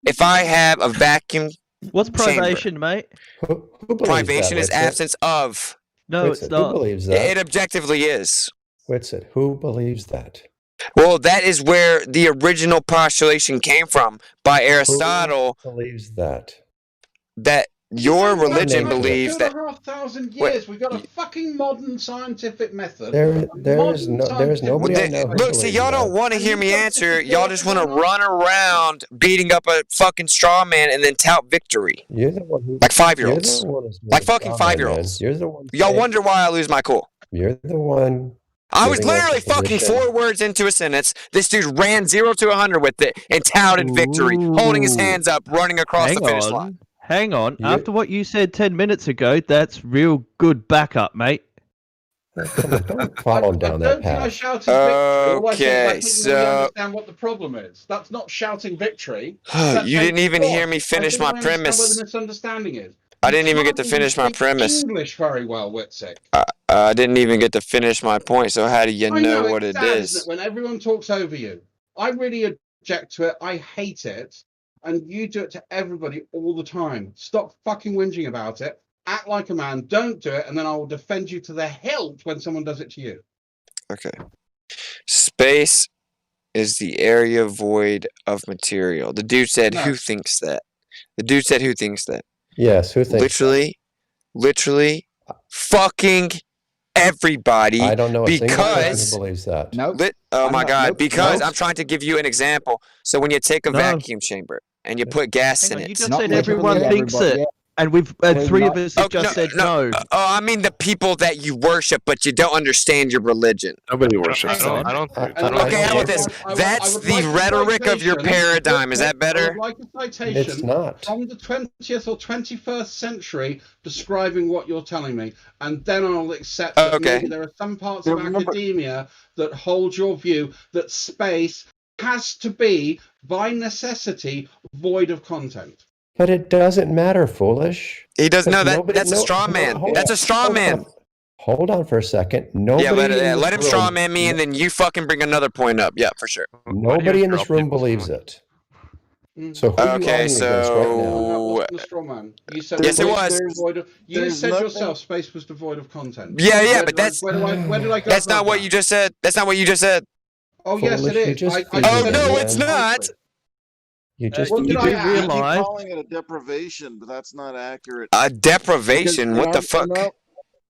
If I have a vacuum, what's privation, mate? Who privation is that, absence of. No, Witsit, it's not. Who believes that? It objectively is. Witsit, who believes that? Well, that is where the original postulation came from by Aristotle. Who believes that? That your religion believes that. 2,500 years. We've got a fucking modern scientific method. There's nobody I know. Look, see, y'all don't want to hear me answer. Y'all just want to run around beating up a fucking straw man and then tout victory. You're the one who, like 5-year-olds. Like fucking 5-year-olds. You're the one. Y'all wonder why I lose my cool. You're the one. I was literally fucking 4 words into a sentence. This dude ran 0 to 100 with it and touted victory, holding his hands up, running across the finish line. Hang on. After what you said 10 minutes ago, that's real good backup, mate. Don't follow down that path. I shouted victory. Okay, so understand what the problem is. That's not shouting victory. You didn't even hear me finish my premise. What the misunderstanding is. I didn't even get to finish my premise. English very well, Witzik. I didn't even get to finish my point, so how do you know what it is? Isn't it, when everyone talks over you. I really object to it. I hate it. And you do it to everybody all the time. Stop fucking whinging about it. Act like a man. Don't do it. And then I will defend you to the hilt when someone does it to you. Okay. Space is the area void of material. The dude said, who thinks that? The dude said, who thinks that? Yes, who thinks Literally, fucking everybody. I don't know a single person because who believes that. oh my God! Because I'm trying to give you an example. So when you take a vacuum chamber and you put gas in it, You just said everyone thinks it, and three of us have just said no. I mean the people that you worship, but you don't understand your religion. Nobody worships. I don't. Okay, how about this? That's the rhetoric of your paradigm. Is that better? I would like a citation It's not. from the 20th or 21st century describing what you're telling me, and then I'll accept that maybe there are some parts of academia that hold your view that space has to be, by necessity, void of content. But it doesn't matter, foolish. He doesn't know that. That's a straw man. That's a straw man. Hold on for a second. Nobody let him straw man me, and then you fucking bring another point up. Yeah, for sure. Nobody in this room believes it. So who are you arguing against right now? Straw man. You said yes, it was. You said yourself space was devoid of content. Yeah, but that's where did I go? That's not what you just said. That's not what you just said. Oh yes, it is. Oh no, it's not. You just what did I add? You're calling it a deprivation, but that's not accurate. A deprivation? What the fuck?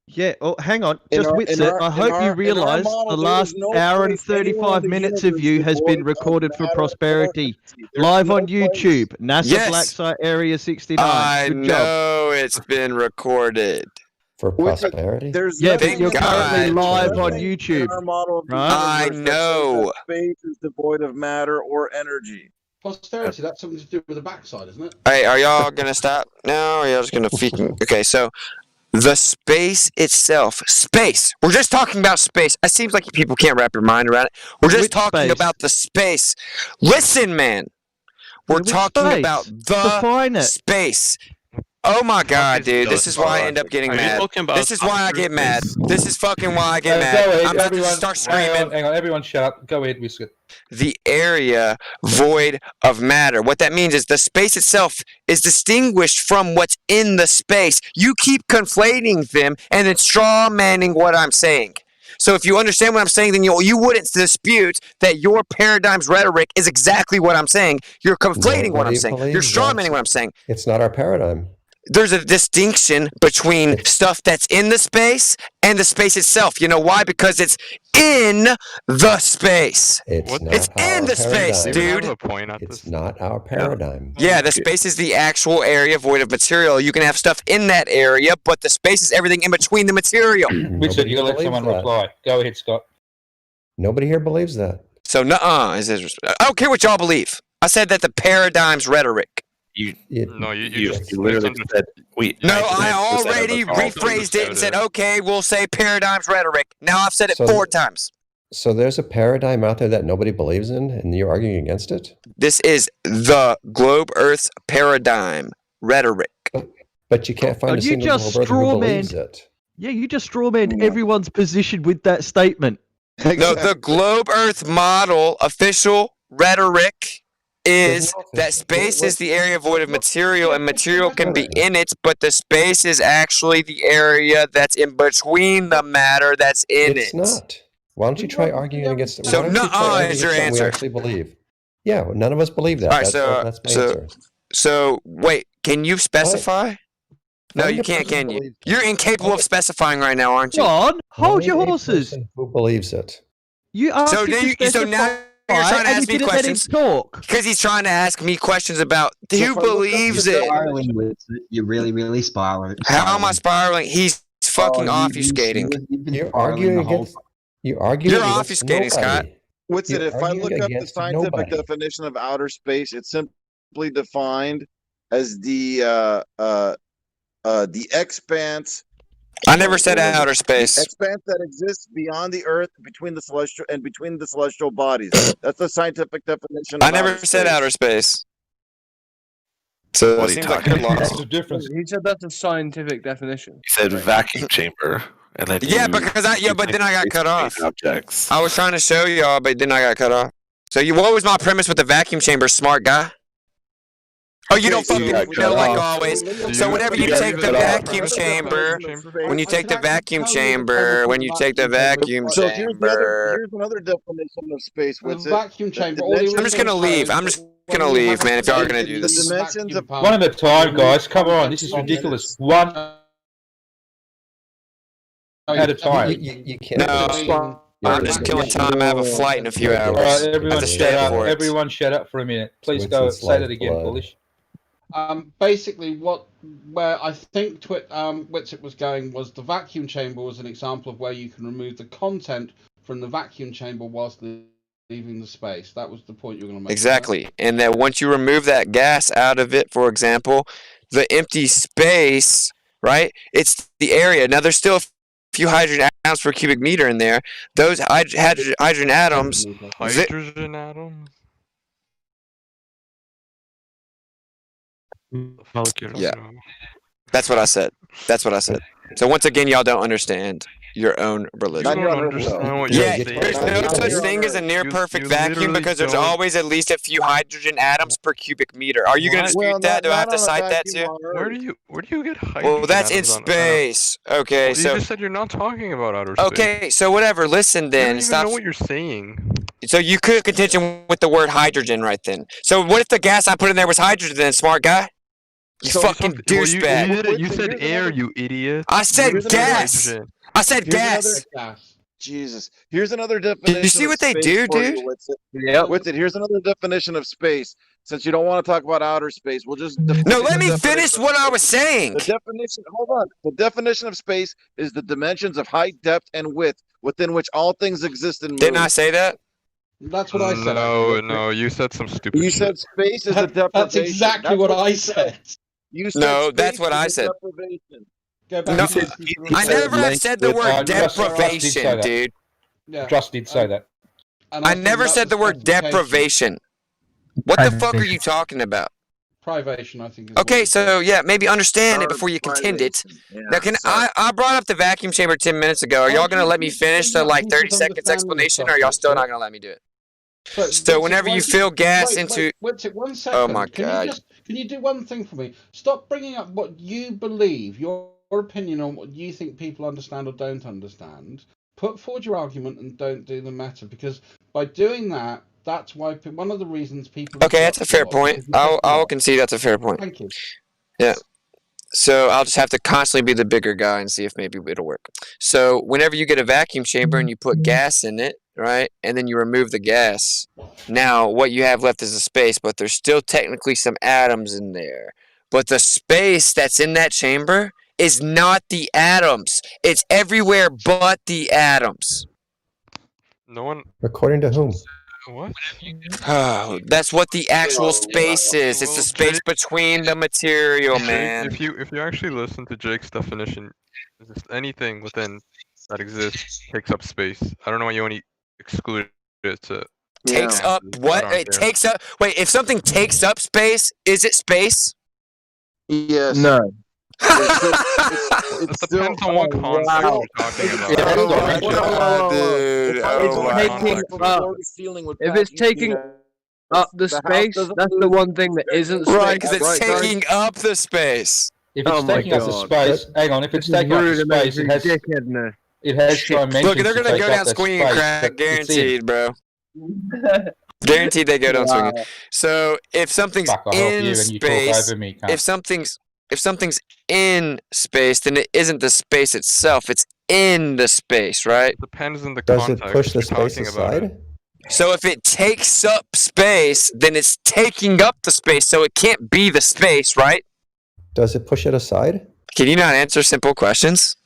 Yeah, oh, hang on. Just WITSIT, I hope you realise the last hour and 35 minutes of you has been recorded for prosperity. Live on YouTube, NASA Black Site Area 69. I know it's been recorded. For prosperity? Yeah, but you're currently live on YouTube. I know. Space is devoid of matter or energy. Posterity, that's something to do with the backside, isn't it? Hey, are y'all gonna stop now, or are y'all just gonna okay, so the space itself, we're just talking about space. It seems like people can't wrap their mind around it. We're just talking about the space. Listen, man, we're talking about the space. Oh my God, dude, this is why I end up getting mad. This is why I get mad. This is fucking why I get mad. I'm about to start screaming. Hang on, everyone shut up. Go ahead, WITSIT. The area void of matter. What that means is the space itself is distinguished from what's in the space. You keep conflating them and then straw manning what I'm saying. So if you understand what I'm saying, then you wouldn't dispute that your paradigm's rhetoric is exactly what I'm saying. You're conflating what I'm saying. You're straw manning what I'm saying. It's not our paradigm. There's a distinction between stuff that's in the space and the space itself. You know why? Because it's in the space. It's in the space, dude. It's not our paradigm. Yeah, the space is the actual area void of material. You can have stuff in that area, but the space is everything in between the material. WITSIT, you gotta let someone reply. Go ahead, Scott. Nobody here believes that. So, I don't care what y'all believe. I said that the paradigm's rhetoric. You literally said I already rephrased it and said, okay, we'll say paradigm's rhetoric. Now I've said it 4 times. So there's a paradigm out there that nobody believes in, and you're arguing against it? This is the globe Earth's paradigm rhetoric. But you can't find a single globe Earth who believes it. Yeah, you just strawmanned everyone's position with that statement. No, the globe Earth model official rhetoric is that space is the area void of material, and material can be in it, but the space is actually the area that's in between the matter that's in it. It's not. Why don't you try arguing against it? So is your answer. We actually believe. Yeah, well, none of us believe that. All right, that's my answer. So wait, can you specify? No, you can't, can you? You're incapable of specifying right now, aren't you? John, hold your horses. Who believes it? You asked so now you're trying to ask me questions because he's trying to ask me questions about who believes it. You're really spiraling. How am I spiraling? He's fucking obfuscating. You're arguing against. You're obfuscating, Scott. WITSIT, if I look up the scientific definition of outer space, it's simply defined as the expanse. I never said outer space. Expanse that exists beyond the Earth, between the celestial bodies. That's the scientific definition. I never said outer space. So it seems like you're lost. He said that's a scientific definition. He said vacuum chamber, And then Yeah, because but then I got cut off. Objects. I was trying to show y'all, but then I got cut off. So what was my premise with the vacuum chamber, smart guy? Oh, you don't fucking know like always. So whenever you take the vacuum chamber, when you take the vacuum chamber, So here's another definition of space. What's it? Vacuum chamber. I'm just gonna leave. I'm just gonna leave, man. If y'all are gonna do The this. dimensions of One at a time, guys. Come on, this is ridiculous. One at a time. You can't. No, I'm just killing time. I have a flight in a few hours. All right, everyone I have to shut stay up. for it. Everyone shut up for a minute. Please Wits go and say that slight again, blood. Polish. Basically, where I think WITSIT was going was the vacuum chamber was an example of where you can remove the content from the vacuum chamber whilst leaving the space. That was the point you were going to make. Exactly, and that once you remove that gas out of it, for example, the empty space, right? It's the area. Now there's still a few hydrogen atoms per cubic meter in there. Those hydrogen atoms. Hydrogen atoms. Yeah, that's what I said. That's what I said. So once again, y'all don't understand your own religion. Yeah, there's no such thing as a near perfect vacuum because there's always at least a few hydrogen atoms per cubic meter. Are you going to dispute that? Do I have to cite that too? Where do you get hydrogen? Well, that's in atoms space. Okay, well, so you just said you're not talking about outer space. okay, so whatever. Listen, then I don't even stop. know what you're saying. So you could contention with the word hydrogen right then. So what if the gas I put in there was hydrogen? Then, smart guy. You fucking douchebag. You said air, you idiot. I said gas. I said gas. Jesus. Here's another definition. You see what they do, dude? WITSIT. Here's another definition of space. Since you don't want to talk about outer space, we'll just no. Let me finish what I was saying. The definition. Hold on. The definition of space is the dimensions of height, depth, and width within which all things exist and move. Didn't I say that? That's what I said. No, you said some stupid. You said space is a deprivation. That's exactly what I said. You said no, that's what I said. No, I never said the word deprivation, dude. Yeah. Just did say that. I never said the word deprivation. What the fuck are you talking about? Privation, I think. Okay, so yeah, maybe understand it before you contend it. Yeah, now, I brought up the vacuum chamber 10 minutes ago. Are y'all gonna let me finish the like 30 seconds explanation, or are y'all still not gonna let me do it? So whenever you fill gas into, wait 1 second. Oh my god! Can you do one thing for me? Stop bringing up what you believe, your opinion on what you think people understand or don't understand. Put forward your argument and don't do the matter, because by doing that, that's why one of the reasons people. Okay, that's a fair point. I'll concede that's a fair point. Thank you. Yeah. So I'll just have to constantly be the bigger guy and see if maybe it'll work. So whenever you get a vacuum chamber and you put gas in it, right, and then you remove the gas, now what you have left is a space, but there's still technically some atoms in there. But the space that's in that chamber is not the atoms. It's everywhere but the atoms. No one. According to whom? What? Oh, that's what the actual space is. It's the space between the material, man. If you actually listen to Jake's definition, just anything within that exists takes up space. I don't know why you only exclude it to. Takes up what? It takes up. Wait, if something takes up space, is it space? Yes. No. It depends on what concept you're talking about. If it's taking up the space, that's the one thing that isn't space. Right, because it's taking up the space. If it's taking up the space, hang on. If it's taking up the space, it has dimensions. Look, they're gonna go down swinging crack, guaranteed, bro. Guaranteed they go down swinging. So if something's in space, if something's in space, then it isn't the space itself. It's in the space, right? It depends on the Does context. it push the you're space talking about aside? it. So if it takes up space, then it's taking up the space, so it can't be the space, right? Does it push it aside? Can you not answer simple questions?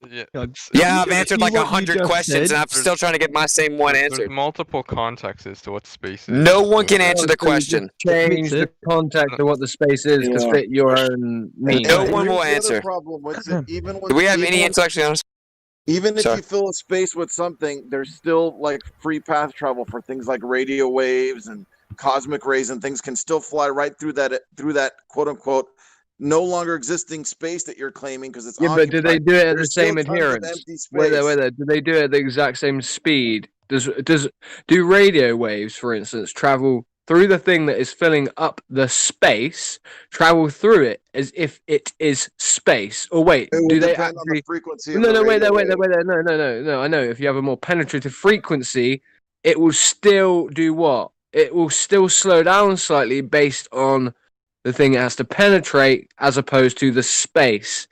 Yeah, I've answered like 100 questions, and I'm still trying to get my same one There's answered. multiple contexts as to what space is. No one can answer the question. Change the context of what the space is to fit your own meaning. No one will Here's the other answer. problem with it. Even with, Do we have any intellectually honest? Even if Sorry. you fill a space with something, there's still like free path travel for things like radio waves and cosmic rays, and things can still fly right through that quote unquote no longer existing space that you're claiming because it's yeah, but do they do it at the same tons of adherence? empty space. Wait there. Do they do it at the exact same speed? Do radio waves, for instance, travel through the thing that is filling up the space, travel through it as if it is space? Or wait, do they depend on the actually? frequency No, of the wait there. radio wave. No. I know. If you have a more penetrative frequency, it will still do what? It will still slow down slightly based on the thing it has to penetrate, as opposed to the space.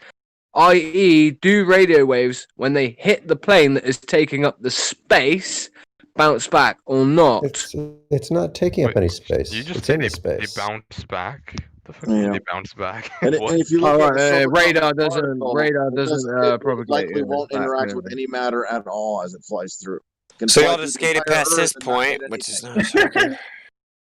I.e., do radio waves, when they hit the plane that is taking up the space, bounce back or not? It's not taking up any space. You just It's say in the they space. bounce back. The fuck do you mean they bounce back? And if you look at radar doesn't it propagate. likely won't interact with any matter at all as it flies through. So y'all just skated past his point, which is not okay.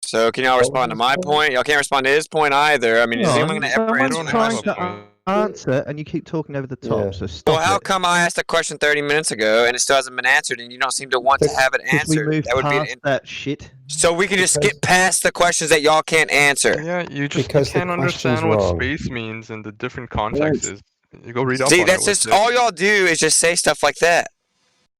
So can y'all respond to my point? Y'all can't respond to his point either. I mean, is anyone going to ever answer the trying question? to answer, and you keep talking over the top. So stop. Well, how come I asked a question 30 minutes ago and it still hasn't been answered, and you don't seem to want to have it answered? We moved That would past be that shit. So we can just skip past the questions that y'all can't answer. Yeah, you just Because the can't question's understand what wrong. space means and the different contexts. You go read up See, on that's it. just all y'all do is just say stuff like that.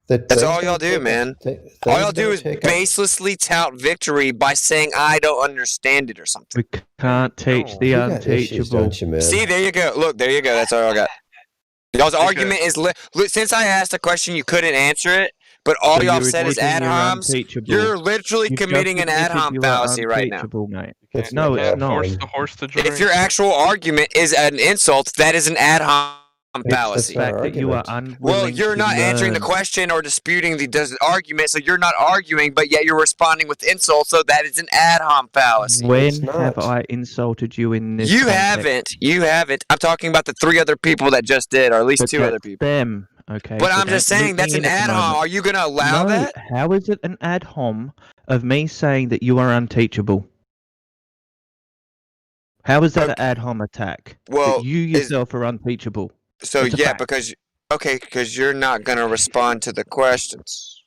That's all y'all do, man. All y'all do is baselessly tout victory by saying I don't understand it or something. We can't teach the unteachable. See, there you go. Look, there you go. That's all I got. Y'all's argument is since I asked a question, you couldn't answer it, but all So y'all you're said is admitting ad you're homs. unteachable. You're literally You've committing just an ad admitted hom you are fallacy right now. unteachable, mate. It's No, not it's ad not. Force the horse to drink. If your actual argument is an insult, that is an ad hom fallacy. The fact that you are unwilling Well, you're to not answering the learn. question or disputing the argument, so you're not arguing, but yet you're responding with insults, so that is an ad hom fallacy. When have I insulted you in this You context? haven't. You haven't. I'm talking about the 3 other people that just did, or at least But 2 other that's people. them, okay? But so I'm just don't saying loop that's me an in at ad the hom. moment. Are you going to allow No, that? how is it an ad hom of me saying that you are unteachable? How is that an ad hom attack? Well, that you yourself are unteachable. So It's a yeah, fact. because you're not going to respond to the questions.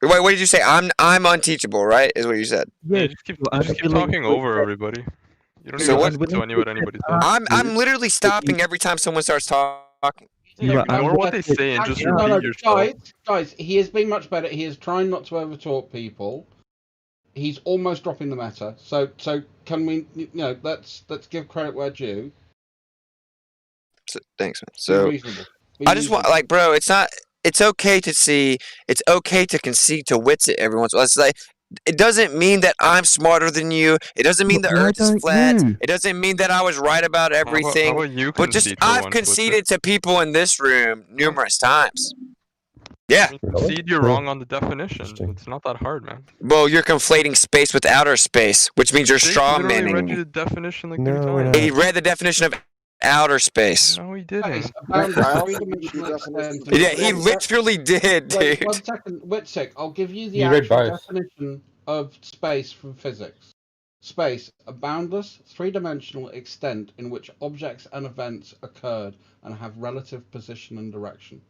Wait, what did you say? I'm unteachable, right? Is what you said. Yeah, you just keep talking over everybody. You don't So even what? listen to any what anybody says. I'm literally stopping every time someone starts talking. Ignore what they say and just repeat yourself. Guys, he has been much better. He is trying not to overtalk people. He's almost dropping the meta. So can we, let's give credit where due. Thanks, man. So reasonable. I just want, bro, it's okay to concede to WITSIT every once in a while. It's like, it doesn't mean that I'm smarter than you. It doesn't mean the earth is flat. It doesn't mean that I was right about everything. How about you But just, concede for I've once, conceded to people in this room numerous times. Yeah. Concede you're wrong on the definition. It's not that hard, man. Well, you're conflating space with outer space, which means you're straw literally read manning you me. the definition like No, 3 we're times. not. He read the definition of outer space. No, he didn't. Yeah, he literally did, Wait, dude. 1 second, Witsik, I'll give you the You read actual both. definition of space from physics. Space, a boundless, 3-dimensional extent in which objects and events occurred and have relative position and direction.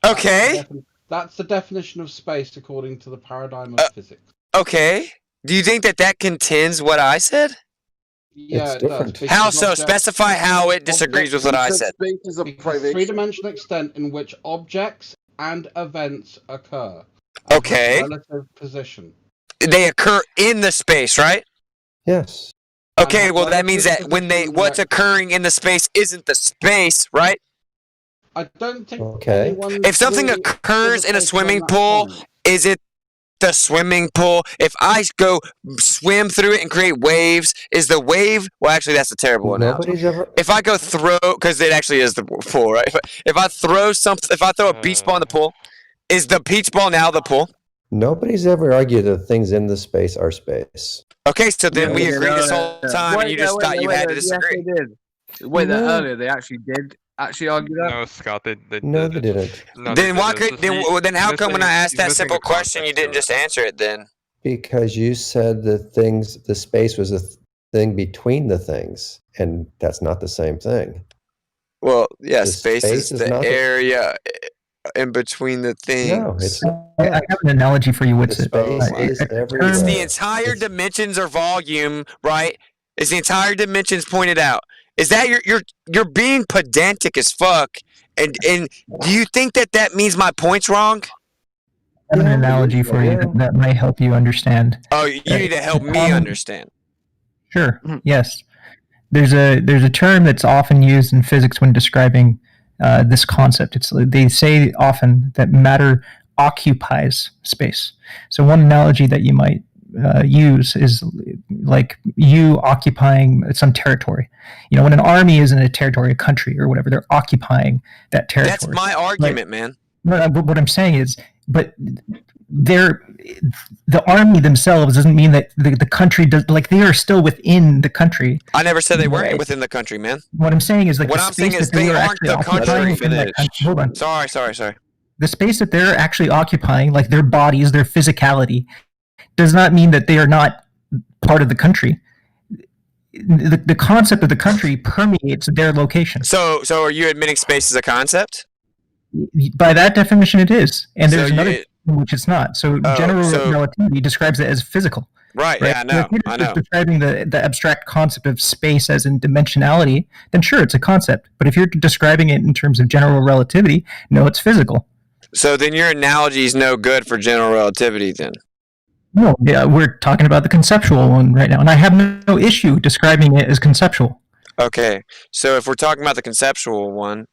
Okay. That's the definition of space according to the paradigm of physics. Okay. Do you think that contends what I said? Yeah, It's it different. does. How so? Specify how it disagrees with what I said. Space is a Because privation. 3-dimensional extent in which objects and events occur. Okay. Relative position. They occur in the space, right? Yes. Okay, well that means that what's occurring in the space isn't the space, right? I don't think Okay. If something occurs in a swimming pool, is it the swimming pool? If I go swim through it and create waves, is the wave? Well, actually, that's a terrible analogy. Nobody's ever. If I go throw, because it actually is the pool, right? If I throw a beach ball in the pool, is the beach ball now the pool? Nobody's ever argued that things in the space are space. Okay, so then we agreed this whole time, and you just thought you had to disagree. Yes, they did. Wait, No. earlier they actually did argue that. No, Scott, they No, they didn't. No, Then they why didn't. could then how come when I asked He's that missing simple the question, you context didn't of just answer it then? Because you said the space was a thing between the things, and that's not the same thing. Well, yeah, The space is is the not area in between the things. No, it's I have an analogy for you, the WITSIT. space is It's the everywhere. entire dimensions or volume, right? It's the entire dimensions pointed out. Is that you're being pedantic as fuck? And do you think that means my point's wrong? I have an analogy for you that might help you understand. Oh, you need to help me understand. Sure. Yes. There's a term that's often used in physics when describing this concept. They say often that matter occupies space. So one analogy that you might use is like you occupying some territory. You know, when an army is in a territory, a country or whatever, they're occupying that territory. That's my argument, man. No, but what I'm saying is, but the army themselves doesn't mean that the country does, like, they are still within the country. I never said they weren't within the country, man. What I'm saying is, like, what I'm saying is they aren't the country. Hold on. Sorry. The space that they're actually occupying, like their bodies, their physicality, does not mean that they are not part of the country. The concept of the country permeates their location. So are you admitting space is a concept? By that definition, it is, and there's another in which it's not. So general relativity describes it as physical. Right? Yeah, I know. If you're just describing the abstract concept of space as in dimensionality, then sure, it's a concept. But if you're describing it in terms of general relativity, no, it's physical. So then your analogy is no good for general relativity, then. No, yeah, we're talking about the conceptual one right now, and I have no issue describing it as conceptual. Okay, so if we're talking about the conceptual one,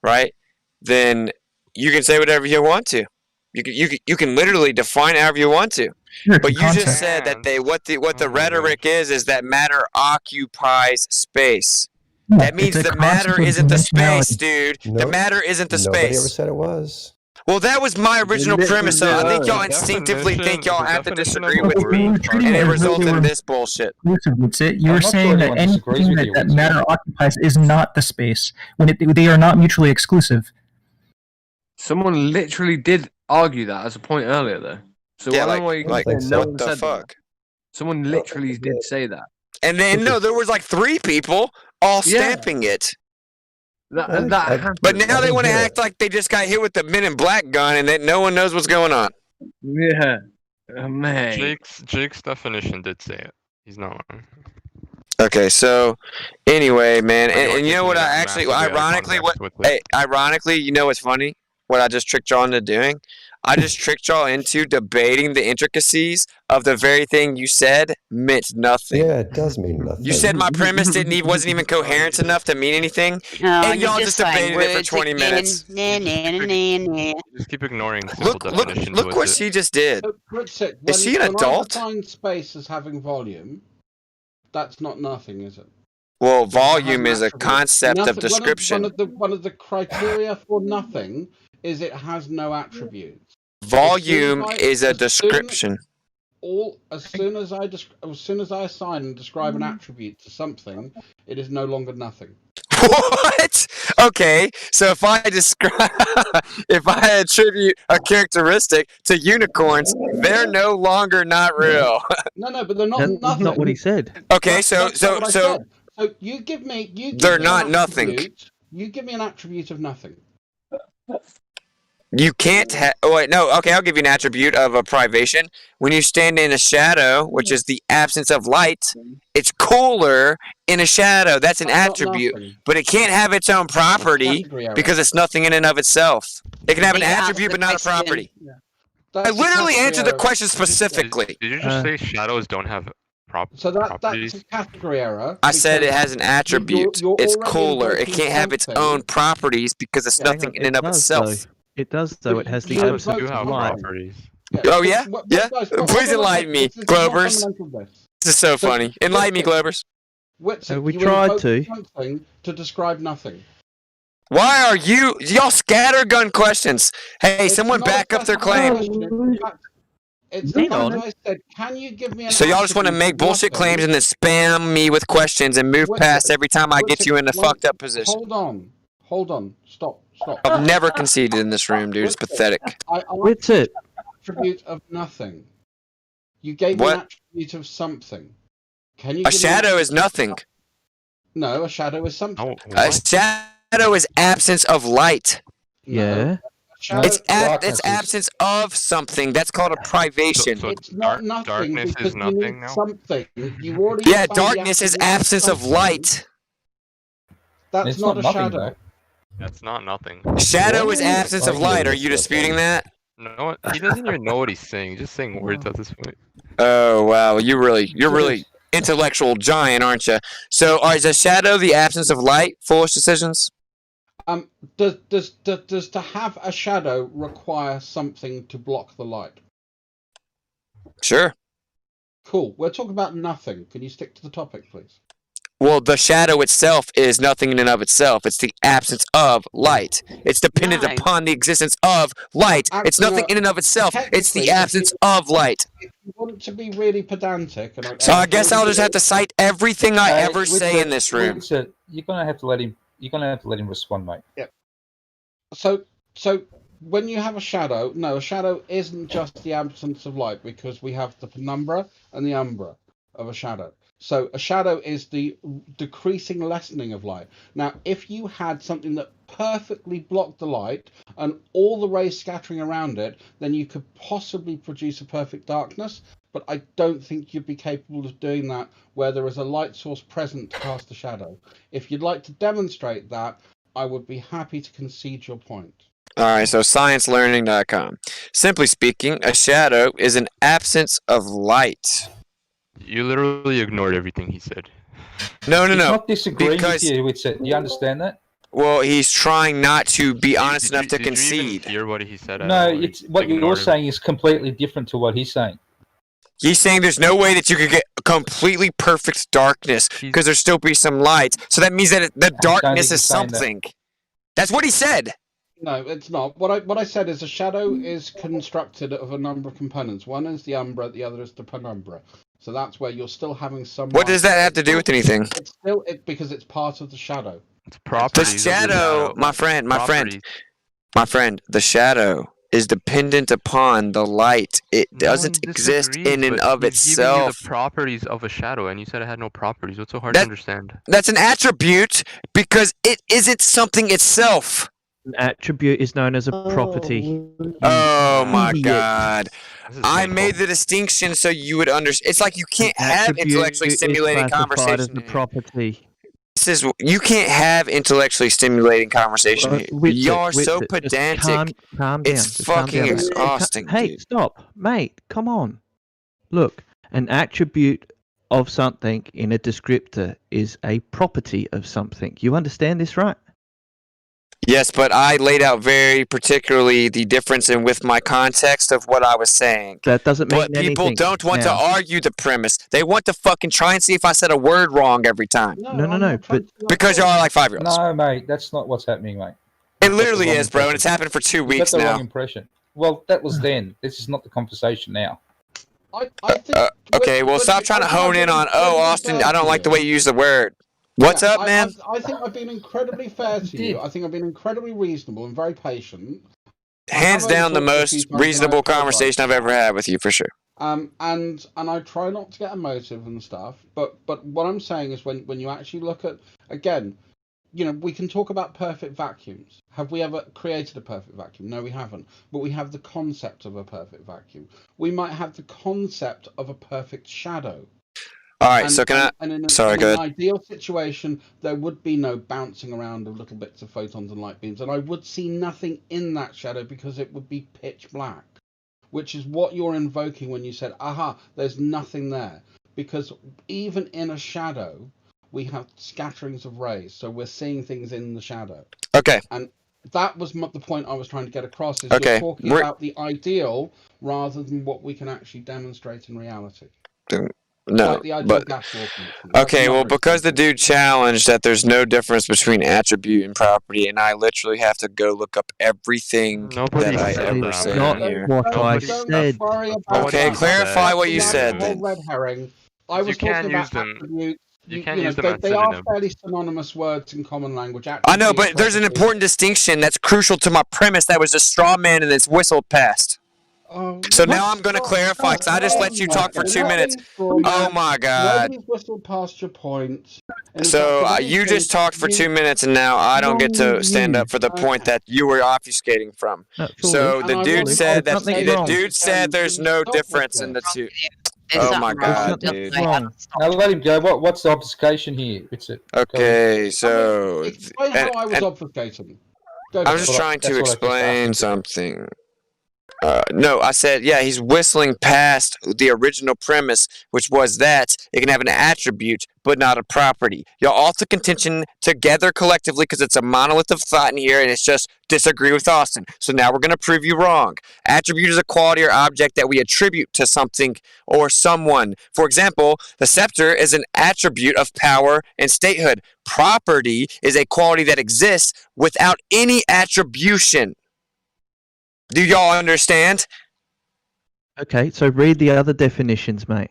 right, then you can say whatever you want to. You can literally define however you want to. Sure, but you just said that what the rhetoric is that matter occupies space. Yeah, that means the matter isn't the space, dude. The matter isn't the space. Nobody ever said it was. Well, that was my original premise, so I think y'all instinctively think y'all have to disagree with me, and it results in this bullshit. You were saying that anything that matter occupies is not the space, when they are not mutually exclusive. Someone literally did argue that as a point earlier, though. So yeah, I don't know why you can say no one said fuck? That. Someone literally did say that. And then, no, there was like 3 people all stamping it. But now they want to act like they just got hit with the Men in Black gun and that no one knows what's going on. Yeah, man. Jake's definition did say it. He's not wrong. Okay, so anyway, man, and you know what? I actually, ironically, you know what's funny? What I just tricked y'all into doing? I just tricked y'all into debating the intricacies of the very thing you said meant nothing. Yeah, it does mean nothing. You said my premise wasn't even coherent enough to mean anything, and y'all just debated it for 20 minutes. Just keep ignoring simple definitions. Look what she just did. Is she an adult? When I define space as having volume, that's not nothing, is it? Well, volume is a concept of description. One of the criteria for nothing is it has no attributes. Volume is a description. As soon as I assign and describe an attribute to something, it is no longer nothing. What? Okay, so if I attribute a characteristic to unicorns, they're no longer not real. No, but they're not That's nothing. not what he said. Okay, so you give me they're not nothing. You give me an attribute of nothing. You can't have. Oh wait, no. Okay, I'll give you an attribute of a privation. When you stand in a shadow, which is the absence of light, it's cooler in a shadow. That's an attribute, but it can't have its own property because it's nothing in and of itself. It can have an attribute, but not a property. I literally answered the question specifically. Did you just say shadows don't have properties? So that's a category error. I said it has an attribute. It's cooler. It can't have its own properties because it's nothing in and of itself. It does, though. It has the absence of light. Oh, yeah? Yeah? Please enlighten me, Glovers. This is so funny. Enlighten me, Glovers. We tried to. Something to describe nothing. Why are y'all scattergun questions? Hey, someone back up their claim. It's the fact I said, can you give me an So y'all just want to make bullshit claims and then spam me with questions and move past every time I get you in a fucked up position. Hold on. Stop. I've never conceded in this room, dude. It's pathetic. What's it? Attribute of nothing. You gave me an attribute of something. Can you? A shadow is nothing. No, a shadow is something. A shadow is absence of light. Yeah. It's absence of something. That's called a privation. It's not nothing. Darkness is nothing now. Something. You already darkness is absence of light. That's not a shadow. That's not nothing. Shadow is absence of light. Are you disputing that? No, he doesn't even know what he's saying. He's just saying words at this point. Oh wow, you're really intellectual giant, aren't you? So, is a shadow the absence of light? Foolish decisions. Does to have a shadow require something to block the light? Sure. Cool. We're talking about nothing. Can you stick to the topic, please? Well, the shadow itself is nothing in and of itself. It's the absence of light. It's dependent upon the existence of light. It's nothing in and of itself. It's the absence of light. If you want to be really pedantic, So I guess I'll just have to cite everything I ever say in this room. You're gonna have to let him. You're gonna have to let him respond, mate. Yeah. So when you have a shadow, no, a shadow isn't just the absence of light, because we have the penumbra and the umbra of a shadow. So a shadow is the decreasing lessening of light. Now, if you had something that perfectly blocked the light and all the rays scattering around it, then you could possibly produce a perfect darkness. But I don't think you'd be capable of doing that where there is a light source present to cast a shadow. If you'd like to demonstrate that, I would be happy to concede your point. All right, so sciencelearning.com. Simply speaking, a shadow is an absence of light. You literally ignored everything he said. No. He's not disagreeing with you. Do you understand that? Well, he's trying not to be honest enough to Did you concede. even hear what he said? No, it's what you're saying is completely different to what he's saying. He's saying there's no way that you could get completely perfect darkness because there'll still be some light. So that means that the darkness is something. That's what he said. No, it's not. What I said is a shadow is constructed of a number of components. One is the umbra, the other is the penumbra. So that's where you're still having some. What does that have to do with anything? It's still because it's part of the shadow. It's properties. The shadow, my friend, the shadow is dependent upon the light. It doesn't exist in and of itself. Giving you the properties of a shadow, and you said it had no properties. What's so hard to understand? That's an attribute because it isn't something itself. An attribute is known as a property. Oh my god. I made the distinction so you would understand. It's like you can't have intellectually stimulating conversation. As the property. You can't have intellectually stimulating conversation here. You're so pedantic. Calm down. It's fucking exhausting. Hey, stop. Mate, come on. Look, an attribute of something in a descriptor is a property of something. You understand this, right? Yes, but I laid out very particularly the difference in with my context of what I was saying. That doesn't mean anything. But people don't want to argue the premise. They want to fucking try and see if I said a word wrong every time. No. But because y'all are like 5-year-olds. No, mate, that's not what's happening, mate. It literally is, bro, and it's happened for 2 weeks now. That's the now. wrong impression. Well, that was then. This is not the conversation now. I think. Okay, well, stop trying to hone in on. Austin, I don't like the way you use the word. What's up, man? I think I've been incredibly fair to you. I think I've been incredibly reasonable and very patient. Hands down, the most reasonable conversation I've ever had with you, for sure. And I try not to get emotive and stuff. But what I'm saying is when you actually look at, again, we can talk about perfect vacuums. Have we ever created a perfect vacuum? No, we haven't. But we have the concept of a perfect vacuum. We might have the concept of a perfect shadow. All right, so can I? In an ideal situation, there would be no bouncing around of little bits of photons and light beams, and I would see nothing in that shadow because it would be pitch black, which is what you're invoking when you said, aha, there's nothing there. Because even in a shadow, we have scatterings of rays, so we're seeing things in the shadow. Okay. And that was the point I was trying to get across, is you're talking about the ideal rather than what we can actually demonstrate in reality. No, but okay, well, because the dude challenged that there's no difference between attribute and property, and I literally have to go look up everything that I ever said here. Okay, clarify what you said then. Red herring. I was talking about attributes. You can't use them as they are fairly synonymous words in common language. I know, but there's an important distinction that's crucial to my premise that was a straw man and it's whistled past. So now I'm going to clarify, because I just let you talk for 2 minutes. Oh my god. Nobody's whistled past your point. So you just talked for 2 minutes, and now I don't get to stand up for the point that you were obfuscating from. So the dude said there's no difference in the two. Oh my god, dude. Now let him go. What's the obfuscation here? Okay, so explain how I was obfuscating. I'm just trying to explain something. No, I said, yeah, he's whistling past the original premise, which was that it can have an attribute, but not a property. Y'all all took contention together collectively because it's a monolith of thought in here, and it's just disagree with Austin. So now we're going to prove you wrong. Attribute is a quality or object that we attribute to something or someone. For example, the scepter is an attribute of power and statehood. Property is a quality that exists without any attribution. Do y'all understand? Okay, so read the other definitions, mate.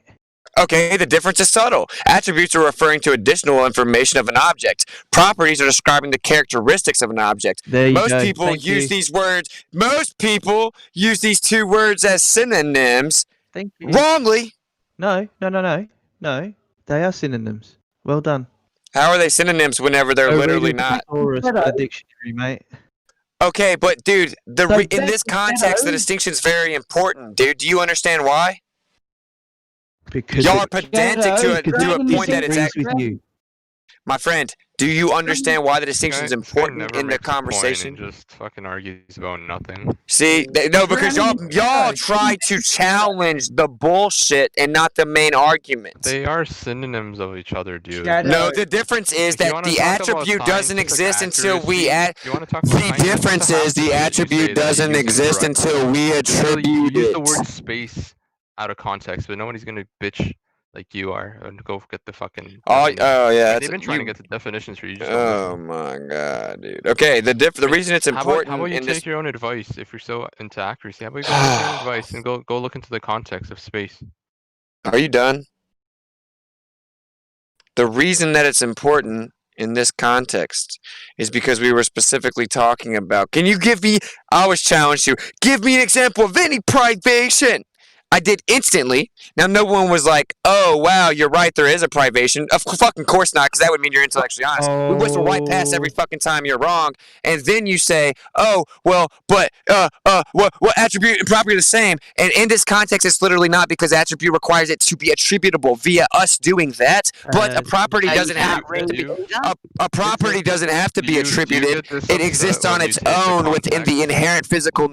Okay, the difference is subtle. Attributes are referring to additional information of an object. Properties are describing the characteristics of an object. There you Most go. people Thank use you. these words. Most people use these two words as synonyms. Thank you. Wrongly. No. They are synonyms. Well done. How are they synonyms whenever they're literally not? A dictionary, mate. Okay, but dude, in this context, the distinction is very important, dude. Do you understand why? Because y'all are pedantic to a point that it's with you. My friend, do you understand why the distinction is important in the conversation? Just fucking argues about nothing. See, no, because y'all try to challenge the bullshit and not the main argument. They are synonyms of each other, dude. No, the difference is that the attribute doesn't exist until we add. The difference is the attribute doesn't exist until we attribute you use it. the word space out of context, but nobody's gonna bitch like you are and go get the fucking. Oh yeah, they've been trying to get the definitions for you. Just oh my god, dude. Okay, the reason it's important. How about you take your own advice if you're so into accuracy? How about you go take your own advice and go look into the context of space? Are you done? The reason that it's important in this context is because we were specifically talking about. Can you give me? I was challenged you. Give me an example of any privation. I did instantly. Now, no one was like, oh, wow, you're right, there is a privation. Of fucking course not, because that would mean you're intellectually honest. We whistle right past every fucking time you're wrong, and then you say, oh, well, but, what attribute and property are the same. And in this context, it's literally not, because attribute requires it to be attributable via us doing that, but a property doesn't have to be, a property doesn't have to be attributed. It exists on its own within the inherent physical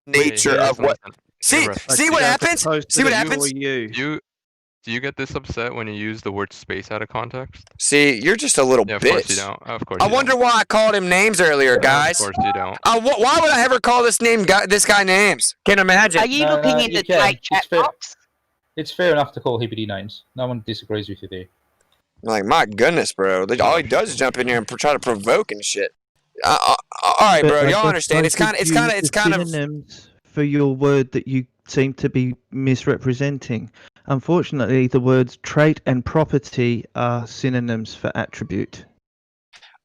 nature of what... See what happens? See what happens? Do you get this upset when you use the word space out of context? See, you're just a little bitch. Of course you don't. Of course. I wonder why I called him names earlier, guys. Of course you don't. Why would I ever call this guy names? Can't imagine. Are you looking in the chat box? It's fair enough to call Hibbity names. No one disagrees with you there. Like, my goodness, bro. All he does is jump in here and try to provoke and shit. All right, bro. Y'all understand? It's kind of. Synonyms for your word that you seem to be misrepresenting. Unfortunately, the words trait and property are synonyms for attribute.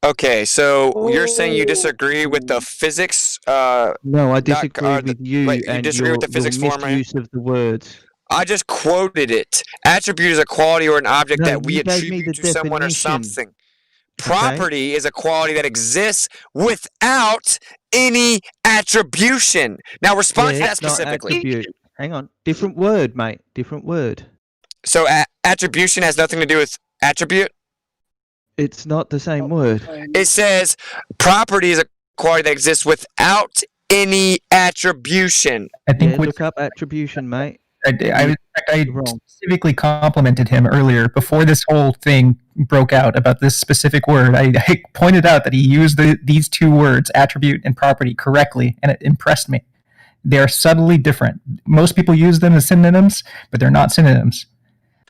Okay, so you're saying you disagree with the physics? No, I disagree with you and disagree with the physics misuse of the words. I just quoted it. Attribute is a quality or an object that we attribute to someone or something. Property is a quality that exists without any attribution. Now, respond to that specifically. Hang on. Different word, mate. Different word. So, attribution has nothing to do with attribute? It's not the same word. It says property is a quality that exists without any attribution. I think look up attribution, mate. I specifically complimented him earlier before this whole thing broke out about this specific word. I pointed out that he used these two words, attribute and property, correctly, and it impressed me. They are subtly different. Most people use them as synonyms, but they're not synonyms.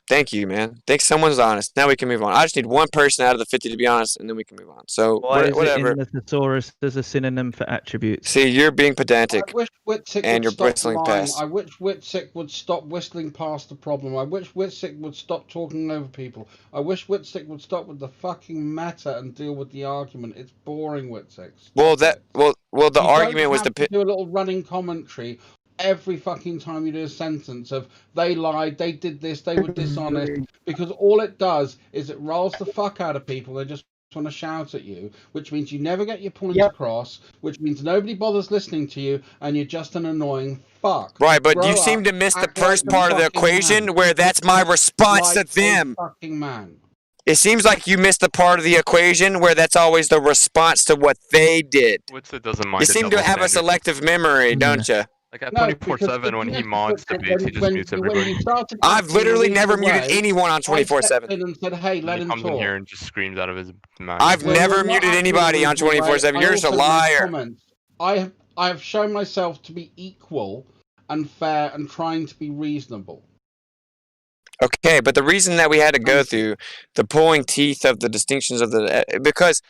Thank you, man. Thanks. Someone's honest. Now we can move on. I just need one person out of the 50 to be honest, and then we can move on. So whatever. Is it in the thesaurus as a synonym for attributes? See, you're being pedantic, I wish WITSIT and you're would stop whistling lying. past. I wish WITSIT would stop whistling past the problem. I wish WITSIT would stop talking over people. I wish WITSIT would stop with the fucking matter and deal with the argument. It's boring, WITSIT. Well, the argument was to do a little running commentary every fucking time you do a sentence of they lied, they did this, they were dishonest, because all it does is it rolls the fuck out of people. They just want to shout at you, which means you never get your point across, which means nobody bothers listening to you, and you're just an annoying fuck. Right, but Grow you seem up, to miss the act like first a part of the fucking equation man. where that's my response Like to them. a fucking man. It seems like you missed the part of the equation where that's always the response to what they did. WITSIT doesn't mind You a seem to double have a standard. selective memory, don't you? Like at No, 24/7 when he mods debates, he just mutes when everybody. you started I've acting literally the never legal muted way, anyone on I stepped 24/7. in and said, "Hey, let He him comes in talk." here and just screams out of his mind. I've When never you're not muted acting anybody the on legal way, 24/7. I You're just a also make liar. comments. I have shown myself to be equal and fair and trying to be reasonable. Okay, but the reason that we had to go through the pulling teeth of the distinctions of the because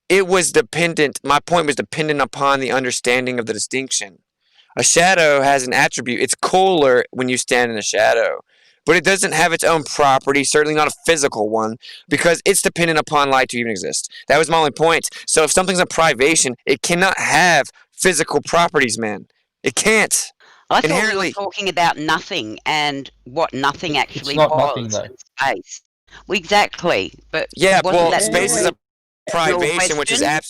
it was dependent. My point was dependent upon the understanding of the distinction. A shadow has an attribute. It's cooler when you stand in a shadow, but it doesn't have its own property. Certainly not a physical one, because it's dependent upon light to even exist. That was my only point. So if something's a privation, it cannot have physical properties, man. It can't. I thought Inherently. we were talking about nothing and what nothing actually not was nothing, though. in space. Well, exactly, but Yeah, wasn't well, that space is a the privation, which is question?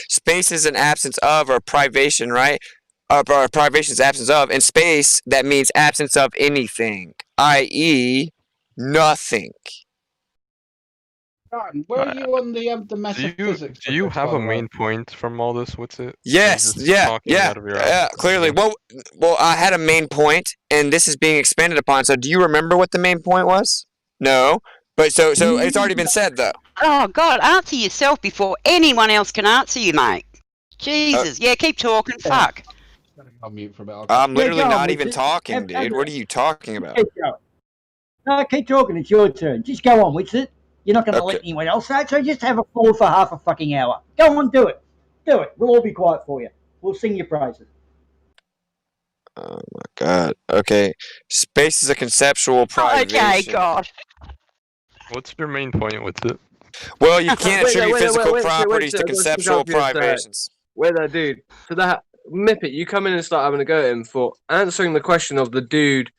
space is an absence of or privation, right? Or privation is absence of. In space, that means absence of anything, i.e., nothing. John, where are you on the metaphysics? Do you have a main point from all this? What's it? Yes, yeah, clearly. Well, I had a main point, and this is being expanded upon. So, do you remember what the main point was? No, but so it's already been said, though. Oh God, answer yourself before anyone else can answer you, mate. Jesus, yeah, keep talking. Fuck. I'll mute for about. I'm literally go on, not even Richard. talking, dude. What are you talking about? Keep going. No, keep talking. It's your turn. Just go on, WITSIT. You're not going to let anyone else say it, so just have a floor for half a fucking hour. Go on, do it. Do it. We'll all be quiet for you. We'll sing your praises. Oh my God. Okay. Space is a conceptual privation. Okay, God. What's your main point? What's it? Well, you can't attribute physical wait, properties to I'll just conceptual pick up your privations. Wait there, dude. So that Mippet, you come in and start having a go at him for answering the question of the dude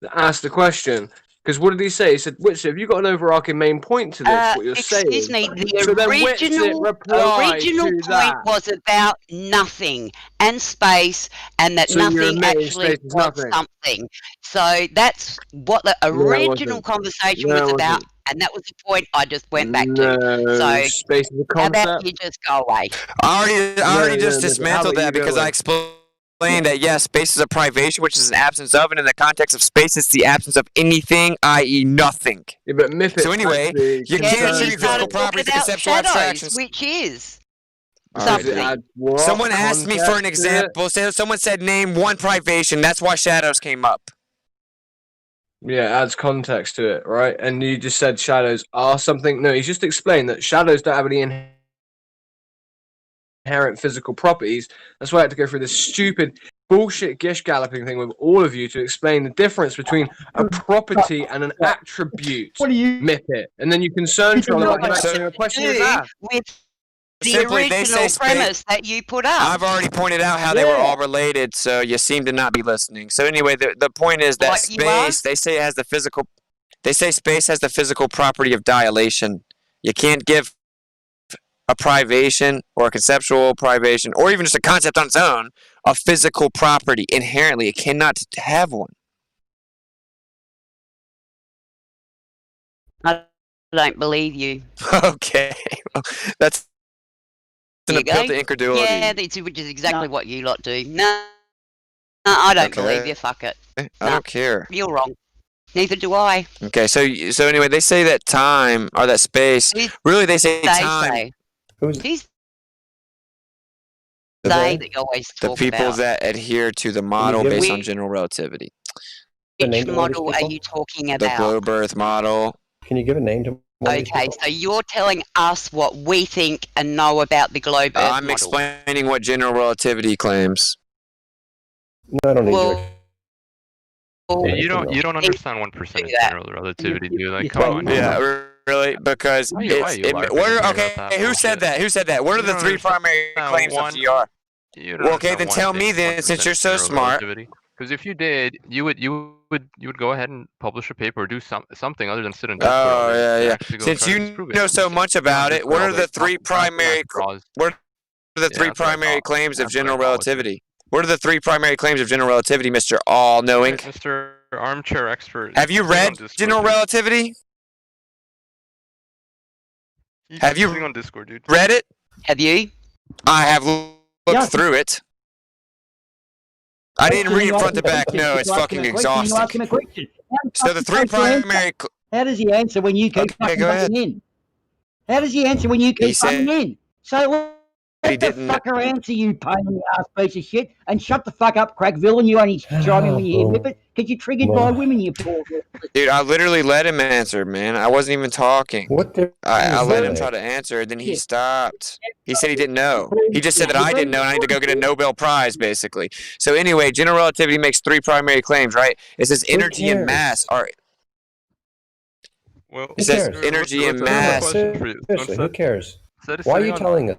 that asked the question. Because what did he say? He said, "WITSIT, have you got an overarching main point to this? What you're saying?" Excuse me, the So then WITSIT original replied to point that. was about nothing and space, and that So you're nothing admitting actually space is was nothing. something. So that's what the original wasn't. conversation No, was it about, wasn't. and that was the point I just went back No, to. So space is a how about concept. you just go away? I already just no, dismantled how about that you go because I away? explained that yes, space is a privation, which is an absence of, and in the context of space, it's the absence of anything, i.e., nothing. Yeah, but Miffit So anyway, actually you can't Then you attribute physical started talking properties to about conceptual shadows, abstractions. which is Alright, something. Someone asked me for an example. Someone said name one privation. That's why shadows came up. Yeah, it adds context to it, right? And you just said shadows are something. No, he's just explained that shadows don't have any inherent physical properties. That's why I had to go through this stupid bullshit gish galloping thing with all of you to explain the difference between a property and an attribute. What do you Mip it? And then you concern Tron about him answering a question with that. With the Simply, they original say premise that you put up. I've already pointed out how they were all related, so you seem to not be listening. So anyway, the point is that What, you space, they say, has the physical. They say space has the physical property of dilation. You can't give a privation or a conceptual privation, or even just a concept on its own, a physical property inherently. It cannot have one. I don't believe you. Okay, well, that's an appeal to incredulity. Yeah, which is exactly what you lot do. No, I don't believe you. Fuck it. I don't care. You're wrong. Neither do I. Okay, so anyway, they say that time or that space. Really, they say time. Say. Who's that you always The talk people about? that adhere to the model based on general relativity. Which model are you talking The about? globe Earth model. Can you give a name to Okay, so you're telling us what we think and know about the globe Earth I'm model. explaining what general relativity claims. No, I don't need Well, your You don't understand 1% of general relativity, dude. Like, come on. Yeah, really? Because Why you it's LARPing what are, about okay, that who said that? Who said that? What are You the don't three primary understand claims one- of GR? You don't Well, okay, understand then one tell thing, me then, since 1% you're so general smart. relativity. Because if you did, you would go ahead and publish a paper or do something other than sit in Discord all Oh day. yeah. Actually go Since try to you disprove it. know so much about it, what are the three primary? What are the three that's what I primary thought. claims of That's what I general thought was it. relativity? What are the three primary claims of general relativity, Mr. All-Knowing? Alright, Mr. Armchair Expert. Have you sitting on read Discord, general dude. relativity? Have He's you sitting on Discord, dude. read it? Have you? I have looked through it. I didn't read it front to back. No, it's fucking exhausting. You ask him a question. So the three primary. How does he answer when you keep fucking go ahead. butting in? How does he answer when you keep He said butting in? So he let the didn't. fucker answer, you pain in the ass piece of shit, and shut the fuck up, crack villain. You only chime in when you hear whippet because you're triggered by women, you poor. Dude, I literally let him answer, man. I wasn't even talking. I let him try to answer, and then he stopped. He said he didn't know. He just said that I didn't know, and I need to go get a Nobel Prize, basically. So anyway, general relativity makes three primary claims, right? It says energy and mass are. Well, it says energy and mass. Seriously, who cares? Why are you telling us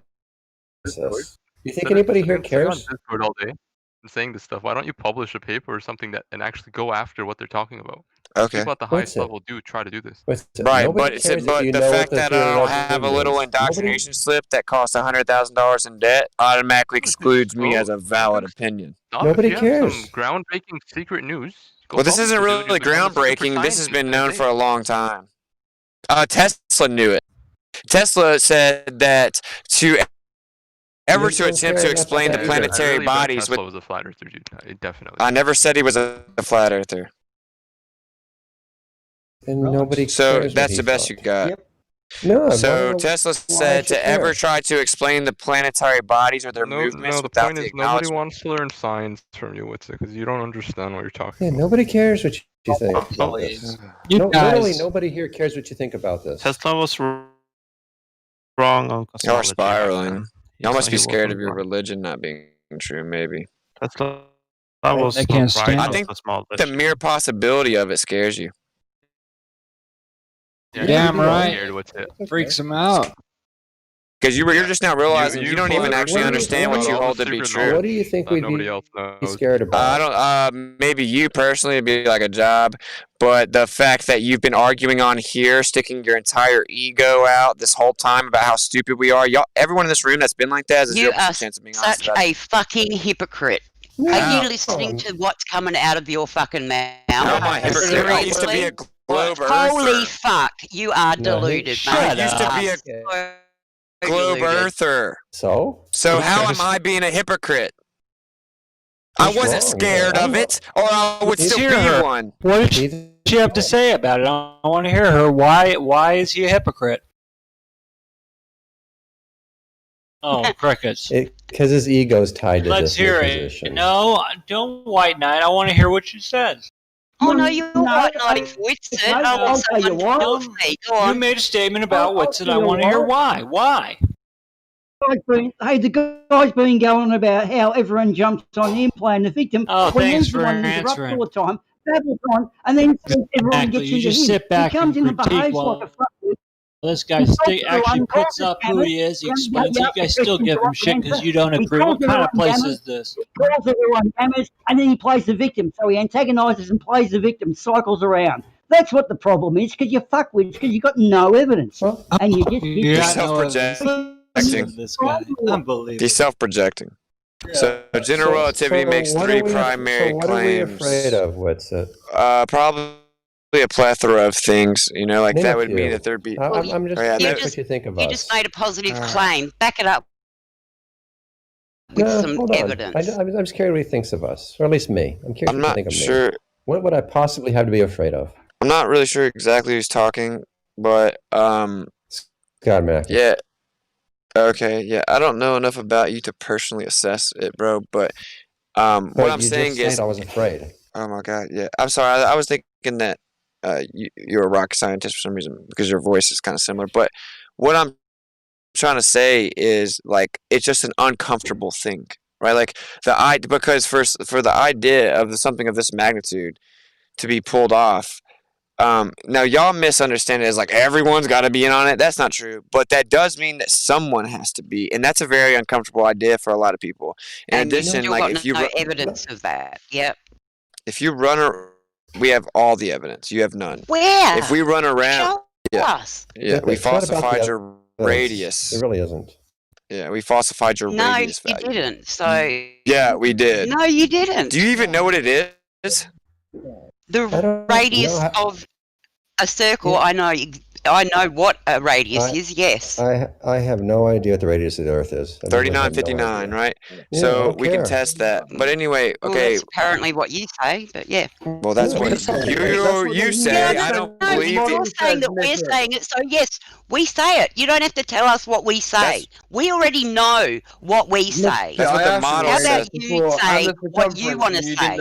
this? Do you think anybody here cares? On Discord all day and saying this stuff. Why don't you publish a paper or something that and actually go after what they're talking about? Okay. People at the highest level do try to do this. Right, but the fact that I don't have a little indoctrination slip that costs $100,000 in debt automatically excludes me as a valid opinion. Nobody cares. Some groundbreaking secret news. Well, this isn't really groundbreaking. This has been known for a long time. Tesla knew it. Tesla said that to attempt to explain the planetary bodies with. Tesla was a flat earther, dude. Definitely. I never said he was a flat earther. And nobody So cares that's what the he best thought. you got. Yep. No. So Tesla said to ever try to explain the planetary bodies or their movements the without point the is nobody acknowledgement. wants to learn science from you, WITSIT, because you don't understand what you're talking Yeah, about. nobody cares what you think about this. Literally, nobody here cares what you think about this. Tesla was wrong on cosmology. Y'all are spiraling. Y'all must be scared of your religion not being true, maybe. Tesla was They can't right stand I on think cosmology. the mere possibility of it scares you. Damn right. Scared, WITSIT. Freaks them out. Because you're just now realizing you don't even follow actually the understand what you all hold the to be secret true. What do you think that we'd nobody be else knows. scared about? I don't. Maybe you personally would be like a job, but the fact that you've been arguing on here, sticking your entire ego out this whole time about how stupid we are, y'all, everyone in this room that's been like that has a You 0% are chance of being honest such about it. a fucking hypocrite. Are you listening to what's coming out of your fucking mouth? How am I a hypocrite? I used to be a Seriously? globe Holy earther. fuck, you are deluded, mate. I used to be a globe earther. So how am I being a hypocrite? I wasn't scared of it, or I would still be one. What did she have to say about it? I want to hear her. Why is he a hypocrite? Oh, crickets. Because his ego's tied to Let's this hear position. it. No, don't white knight. I want to hear what she says. Oh no, you're white knighting for WITSIT. I want someone to build me. Go on. You made a statement about WITSIT. I want to hear why. Why? The guy's been going on about how everyone jumps on him playing the victim. Oh, when thanks he's the for one who interrupts answering. all the time, babbles on, and then everyone gets You into just him. sit back he comes and in and critique behaves while like a fuckwit. this guy actually puts up who he is. He explains it. You guys still give him shit because you don't agree. What kind of place is this? He calls everyone damaged, and then he plays the victim. So he antagonises and plays the victim, cycles around. That's what the problem is, because you're fuckwits, because you've got no evidence. And you just... You're self-projecting. This guy. Unbelievable. He's self-projecting. So general relativity makes three primary what are we claims. afraid of? What's it? Probably a plethora of things. Like Name that a would few. mean that there'd be. I'm just curious what you think of You us. just made a positive claim. Back it up with some hold on. evidence. I'm just curious what he thinks of us, or at least me. I'm curious I'm what you not think of sure. me. What would I possibly have to be afraid of? I'm not really sure exactly who's talking, but God, Mackey. yeah. Okay, yeah. I don't know enough about you to personally assess it, bro. But what I'm you saying just is, said I was afraid. oh my god, yeah. I'm sorry. I was thinking that you're a rocket scientist for some reason because your voice is kind of similar. But what I'm trying to say is it's just an uncomfortable thing, right? Because for the idea of something of this magnitude to be pulled off. Now y'all misunderstand it as everyone's got to be in on it. That's not true, but that does mean that someone has to be, and that's a very uncomfortable idea for a lot of people. In addition, you've got no evidence of that. Yep. If you run, we have all the evidence. You have none. Where? If we run around, Show us. yeah, we It's not about falsified the your evidence. radius. It really isn't. Yeah, we falsified your No, radius you value. didn't. So. Yeah, we did. No, you didn't. Do you even know what it is? The radius of a circle. Yeah. I know what a radius is. Yes. I have no idea what the radius of the Earth is. 3959, right? Yeah, So we can test that. But anyway, Well, okay. that's apparently what you say, but yeah. Well, that's what you say. I don't believe You're it. saying that we're saying it, so yes, we say it. You don't have to tell us what we say. We already know what we say. That's what the model How says. about you say what you want to say?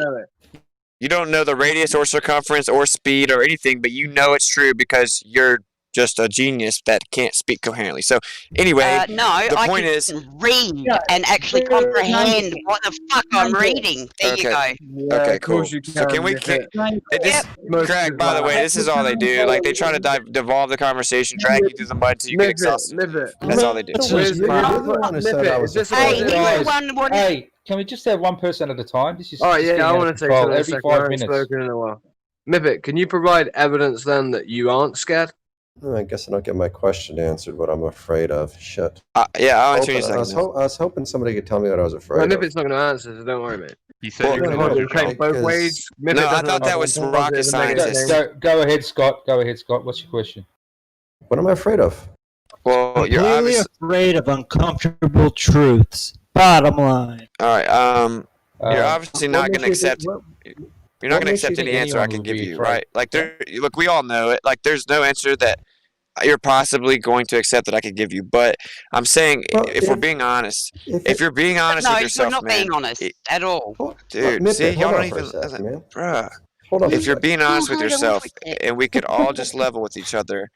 You don't know the radius or circumference or speed or anything, but you know it's true because you're just a genius that can't speak coherently. So anyway, no, the I point can is read and actually comprehend what the fuck I'm reading. There you go. Okay, cool. So can we? Craig, by the way, this is all they do. Like they try to devolve the conversation, drag you through the mud so you get exhausted. That's all they do. Hey, can we just have one person at a time? This is. All right, yeah, I want to say something. every 5 minutes. Spoken in a while. Mibbit, can you provide evidence then that you aren't scared? I guess I don't get my question answered. What I'm afraid of? Shit. Yeah, I'll answer you in a second. I was hoping somebody could tell me what I was afraid Well, of. Mibbit's not going to answer, so don't worry, mate. He said you claim both ways. No, I thought that was rocket scientist. Go ahead, Scott. Go ahead, Scott. What's your question? What am I afraid of? Well, you're completely afraid of uncomfortable truths. Bottom line. All right. You're obviously not going to accept. You're not going to accept any answer I can give you, right? Like, look, we all know it. Like, there's no answer that you're possibly going to accept that I could give you. But I'm saying, if we're being honest, if you're being honest with yourself, you're not being honest at all. Dude, see, y'all don't even, bruh. If you're being honest with yourself, and we could all just level with each other,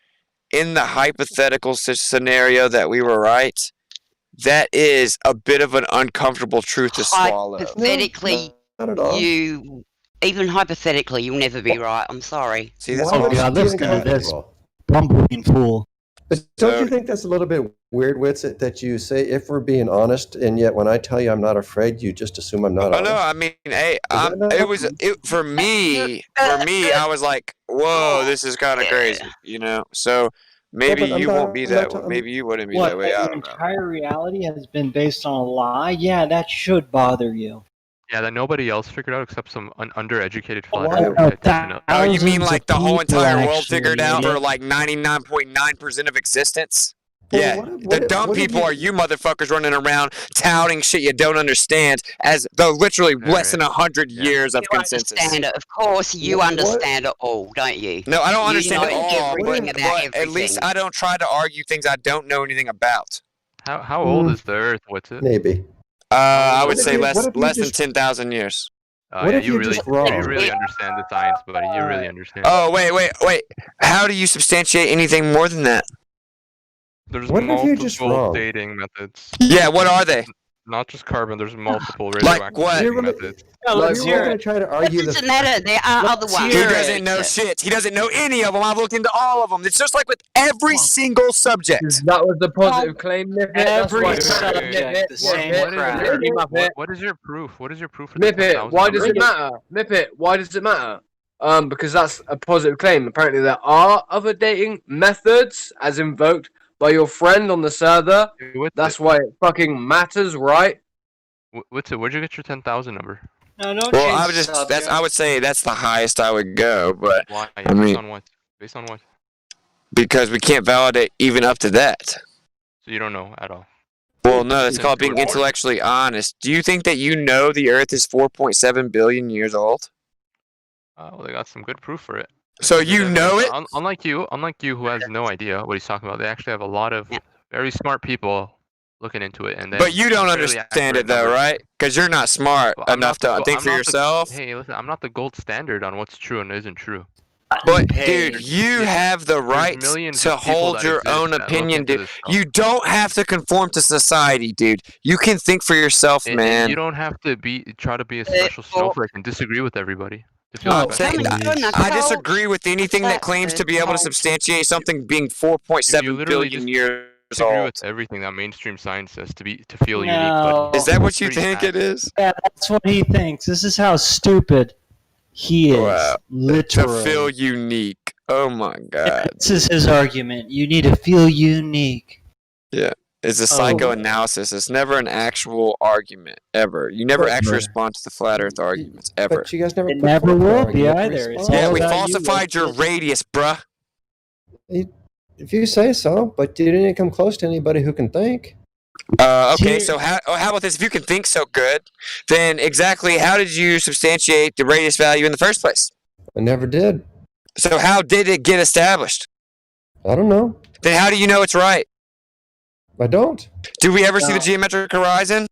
in the hypothetical scenario that we were right, that is a bit of an uncomfortable truth to swallow. Hypothetically, even hypothetically, you'll never be right. I'm sorry. See, that's God, this guy, this bumbling fool. But don't you think that's a little bit weird, WITSIT, that you say if we're being honest, and yet when I tell you I'm not afraid, you just assume I'm not honest? No, I mean, hey, for me, I was like, whoa, this is kind of crazy, you know? So maybe you won't be that way. Maybe you wouldn't be that way. I don't know. Entire reality has been based on a lie? Yeah, that should bother you. Yeah, that nobody else figured out except some undereducated flat. Oh, you mean like the whole entire world figured out for like 99.9% of existence? Yeah, the dumb people are you motherfuckers running around touting shit you don't understand as the literally less than 100 years of consensus. Understand it. Of course, you understand it all, don't you? No, I don't understand it all, everything about but everything. at least I don't try to argue things I don't know anything about. How old is the Earth? What's it? Maybe. I would say less than 10,000 years. Yeah, you really understand the science, buddy. You really understand. Oh, wait. How do you substantiate anything more than that? There's What if you're just multiple wrong? dating methods. Yeah, what are they? Not just carbon. There's multiple Like radioactive what? dating methods. We're going to try to argue It doesn't matter. There are other ones. He doesn't know shit. He doesn't know any of them. I've looked into all of them. It's just like with every single subject. That was the positive claim, Mibbit. Every subject, the same crap. What is your proof? What is your proof? Mibbit, why does it matter? Mibbit, why does it matter? Because that's a positive claim. Apparently, there are other dating methods as invoked by your friend on the server. That's why it fucking matters, right? What's it? Where'd you get your 10,000 number? No, no. Well, I would say that's the highest I would go, but Why? I mean, Based on what? Based on what? because we can't validate even up to that. So you don't know at all. Well, no, it's called being intellectually honest. Do you think that you know the Earth is 4.7 billion years old? Well, they got some good proof for it. So you know it? Unlike you who has no idea what he's talking about, they actually have a lot of very smart people looking into it. But you don't understand it though, right? Because you're not smart enough to think for yourself. Hey, listen, I'm not the gold standard on what's true and isn't true. But dude, you have the right to hold your own opinion, dude. You don't have to conform to society, dude. You can think for yourself, man. And you don't have to try to be a special snowflake and disagree with everybody. I disagree with anything that claims to be able to substantiate something being 4.7 billion years old. With everything that mainstream science says to feel unique. But is that what you think it is? Yeah, that's what he thinks. This is how stupid He is literally to feel unique. Oh my god. This is his argument. You need to feel unique. Yeah. It's a psychoanalysis. It's never an actual argument, ever. You never actually respond to the flat Earth arguments, ever. But you guys never. It never will be either. Yeah, we falsified your radius, bruh. If you say so, but you didn't come close to anybody who can think. Okay, so how about this? If you can think so good, then exactly how did you substantiate the radius value in the first place? I never did. So how did it get established? I don't know. Then how do you know it's right? I don't. Do we ever see the geometric horizon?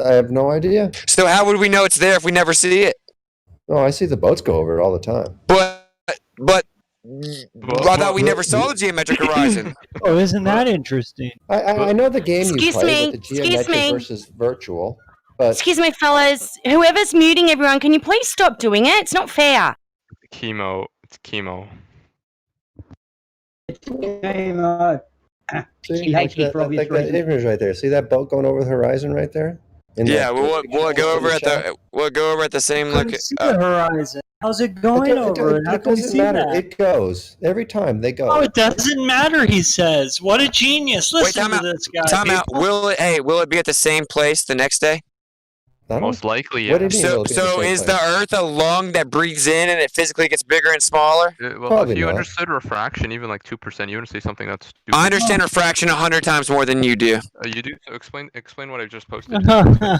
I have no idea. So how would we know it's there if we never see it? Oh, I see the boats go over it all the time. But I thought we never saw the geometric horizon. Oh, isn't that interesting? I know the game you Excuse play me, with the excuse geometric me. versus virtual, but Excuse me, fellas. Whoever's muting everyone, can you please stop doing it? It's not fair. Chemo. It's chemo. see, that image right there. See that boat going over the horizon right there? Yeah, we'll go over at the same look. See the horizon. How's it going over it? How It can we doesn't see matter. that? It goes every time they go. Oh, it doesn't matter. He says, "What a genius!" Listen time to out. this guy. Time out. Will it be at the same place the next day? Most likely, yeah. So is the Earth a lung that breathes in and it physically gets bigger and smaller? Well, if you understood refraction, even like 2%, you wouldn't say something that's stupid. I understand refraction 100 times more than you do. You do. So explain what I just posted.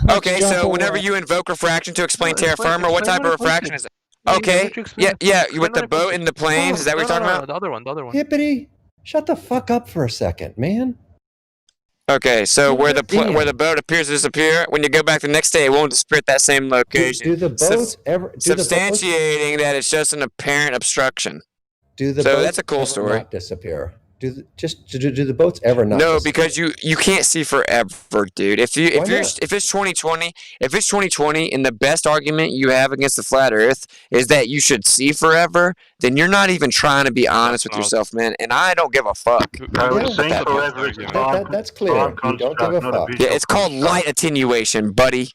Okay, so whenever you invoke refraction to explain terra firma, what type of refraction is it? Okay, yeah, with the boat and the planes, is that what you're talking about? The other one. Hippity, shut the fuck up for a second, man. Okay, so where the boat appears to disappear, when you go back the next day, it won't disappear at that same location. Do the boats ever substantiating that it's just an apparent obstruction? Do the so boats that's a cool ever story. not disappear? Do the boats ever not? No, disappear? because you can't see forever, dude. If it's 2020, and the best argument you have against the flat Earth is that you should see forever, then you're not even trying to be honest with yourself, man. And I don't give a fuck. That's clear. You don't give a fuck. Yeah, it's called light attenuation, buddy.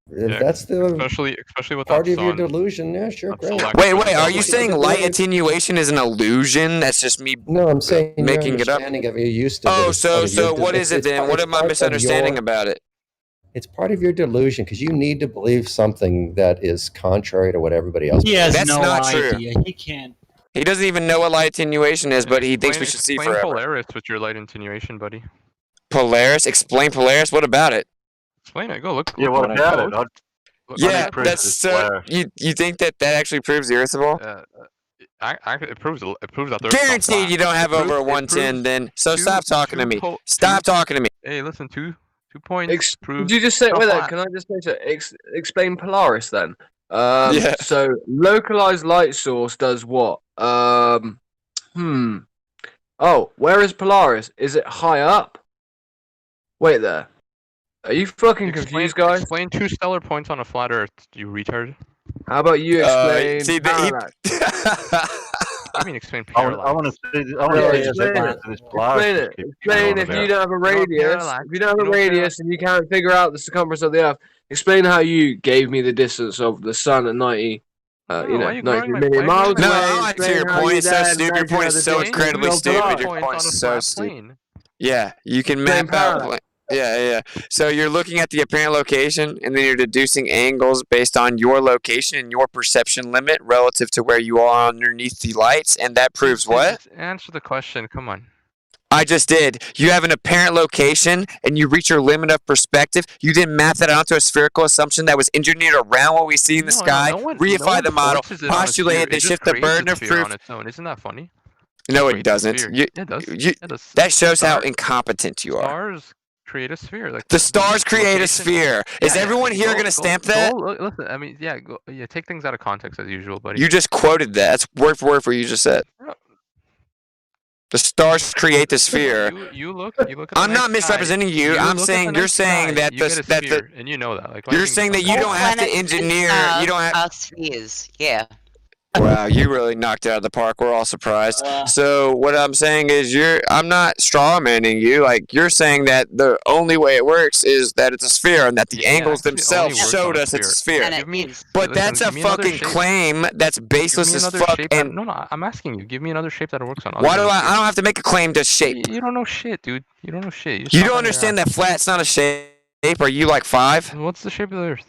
That's the especially with part that of your sun. delusion. Yeah, sure, great. Wait, are you saying light attenuation is an illusion? That's just me No, I'm saying making it up. Of it, you used to. Oh, so what is it then? What am I misunderstanding about it? It's part of your delusion because you need to believe something that is contrary to what everybody else believes. That's not idea. true. He can't. He doesn't even know what light attenuation is, but he thinks we should see Explain forever. Polaris with your light attenuation, buddy. Polaris? Explain Polaris? What about it? Explain it. Go look. Yeah, what about it? Yeah, that's so. You think that actually proves the Earth's ball? It proves that the Guaranteed you don't have over a 110 then. So stop talking to me. Stop talking to me. Hey, listen, two points. Did you just say wait there? Can I just say so? Explain Polaris then? Yeah. So localized light source does what? Oh, where is Polaris? Is it high up? Wait there. Are you fucking confused, guys? Explain 2 stellar points on a flat Earth, you retard. How about you explain parallax? I mean, explain parallax. I want to see. I want to see this Explain it. Explain if you don't have a radius. If you don't have a radius and you can't figure out the circumference of the Earth, explain how you gave me the distance of the sun at 90. 90 million miles No, away. I see your point. It's so stupid. Your point is so incredibly stupid. Your point is so stupid. Yeah, you can map out. Yeah. So you're looking at the apparent location, and then you're deducing angles based on your location and your perception limit relative to where you are underneath the lights, and that proves what? Just answer the question. Come on. I just did. You have an apparent location, and you reach your limit of perspective. You didn't map that onto a spherical assumption that was engineered around what we see in the sky. Reify the model, postulate it, then shift the burden of proof. Isn't that funny? No, it doesn't. It does. That shows how incompetent you are. Stars create a sphere. Like the stars create a sphere. Is everyone here going to stamp that? Listen, I mean, take things out of context as usual, buddy. You just quoted that. That's word for word for what you just said. The stars create the sphere. You look at I'm not misrepresenting you. I'm saying you're saying that and you know that. Like you're saying that you don't have to engineer. You don't have spheres. Yeah. Wow, you really knocked it out of the park. We're all surprised. So what I'm saying is I'm not strawmanning you. Like, you're saying that the only way it works is that it's a sphere and that the angles themselves showed us it's a sphere. But that's a fucking claim that's baseless as fuck. And no, I'm asking you. Give me another shape that it works on. why do I don't have to make a claim to shape? You don't know shit, dude. You don't know shit. You don't understand that flat's not a shape? Are you like 5? What's the shape of the Earth?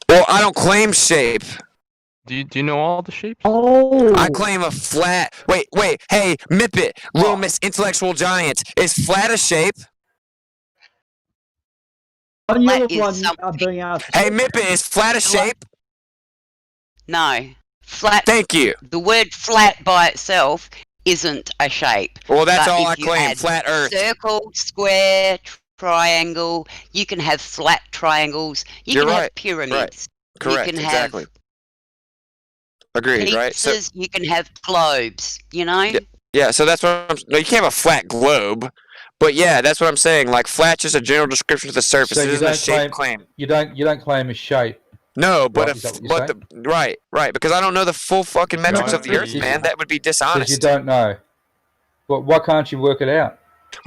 Well, I don't claim shape. Do you know all the shapes? Oh. I claim a flat. Wait. Hey, Mippet, little Miss Intellectual Giant, is flat a shape? On the other one, I'm being asked. Hey, Mippet, is flat a shape? No. Flat. Thank you. The word flat by itself isn't a shape. Well, that's But all if I you claim. add Flat Earth. Circle, square, triangle. You can have flat triangles. You can have pyramids. Right. Correct. You can exactly. have Agreed. Right. So you can have globes. You know. yeah. So that's what no, you can't have a flat globe. But yeah, that's what I'm saying. Like, flat's just a general description of the surface. So it isn't a shape claim. You don't claim a shape. No, but right, right, because I don't know the full fucking metrics of the Earth, man. That would be dishonest. Because you don't know. Well, why can't you work it out?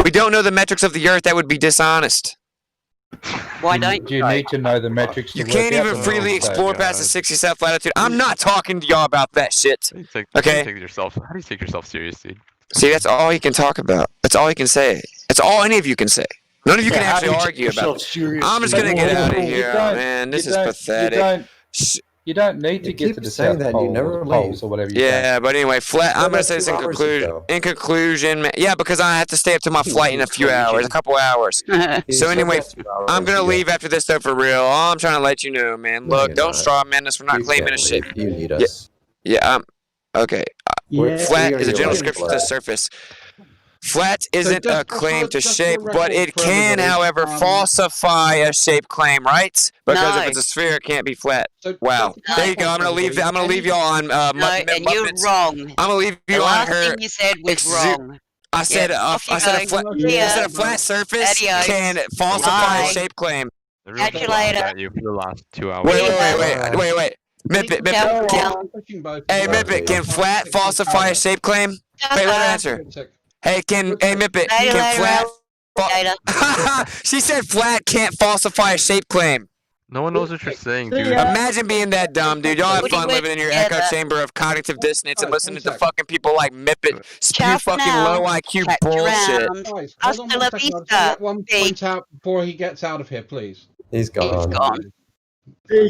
We don't know the metrics of the Earth. That would be dishonest. Why don't you need to know the metrics? You can't even freely explore past the 60 south latitude. I'm not talking to y'all about that shit. Okay. How do you take yourself serious, dude? See, that's all he can talk about. That's all he can say. That's all any of you can say. None of you can actually argue about it. I'm just gonna get out of here, man. This is pathetic. You don't need to get to the South Pole, you never poles or whatever. But anyway, flat. I'm gonna say this in conclusion. In conclusion, yeah, because I have to stay up to my flight in a few hours, a couple hours. So anyway, I'm gonna leave after this though, for real. All I'm trying to let you know, man. Look, don't straw man us. We're not claiming a shit. You need us. Yeah. Okay. Flat is a general description of the surface. Flat isn't a claim to shape, but it can, however, falsify a shape claim, right? Because if it's a sphere, it can't be flat. Wow. There you go. I'm gonna leave y'all on. And you're wrong. I'm gonna leave you on her. The last thing you said was wrong. I said a flat surface can falsify a shape claim. Catch you later. At you for the last 2 hours. Wait. Mippet, hey, Mippet, can flat falsify a shape claim? Wait, let her answer. Hey, Mippet, can flat... She said flat can't falsify a shape claim. No one knows what you're saying, dude. Imagine being that dumb, dude. Y'all have fun living in your echo chamber of cognitive dissonance and listening to fucking people like Mippet spew fucking low IQ bullshit. Guys, hold on 1 second. I'll get one point out before he gets out of here, please. He's gone.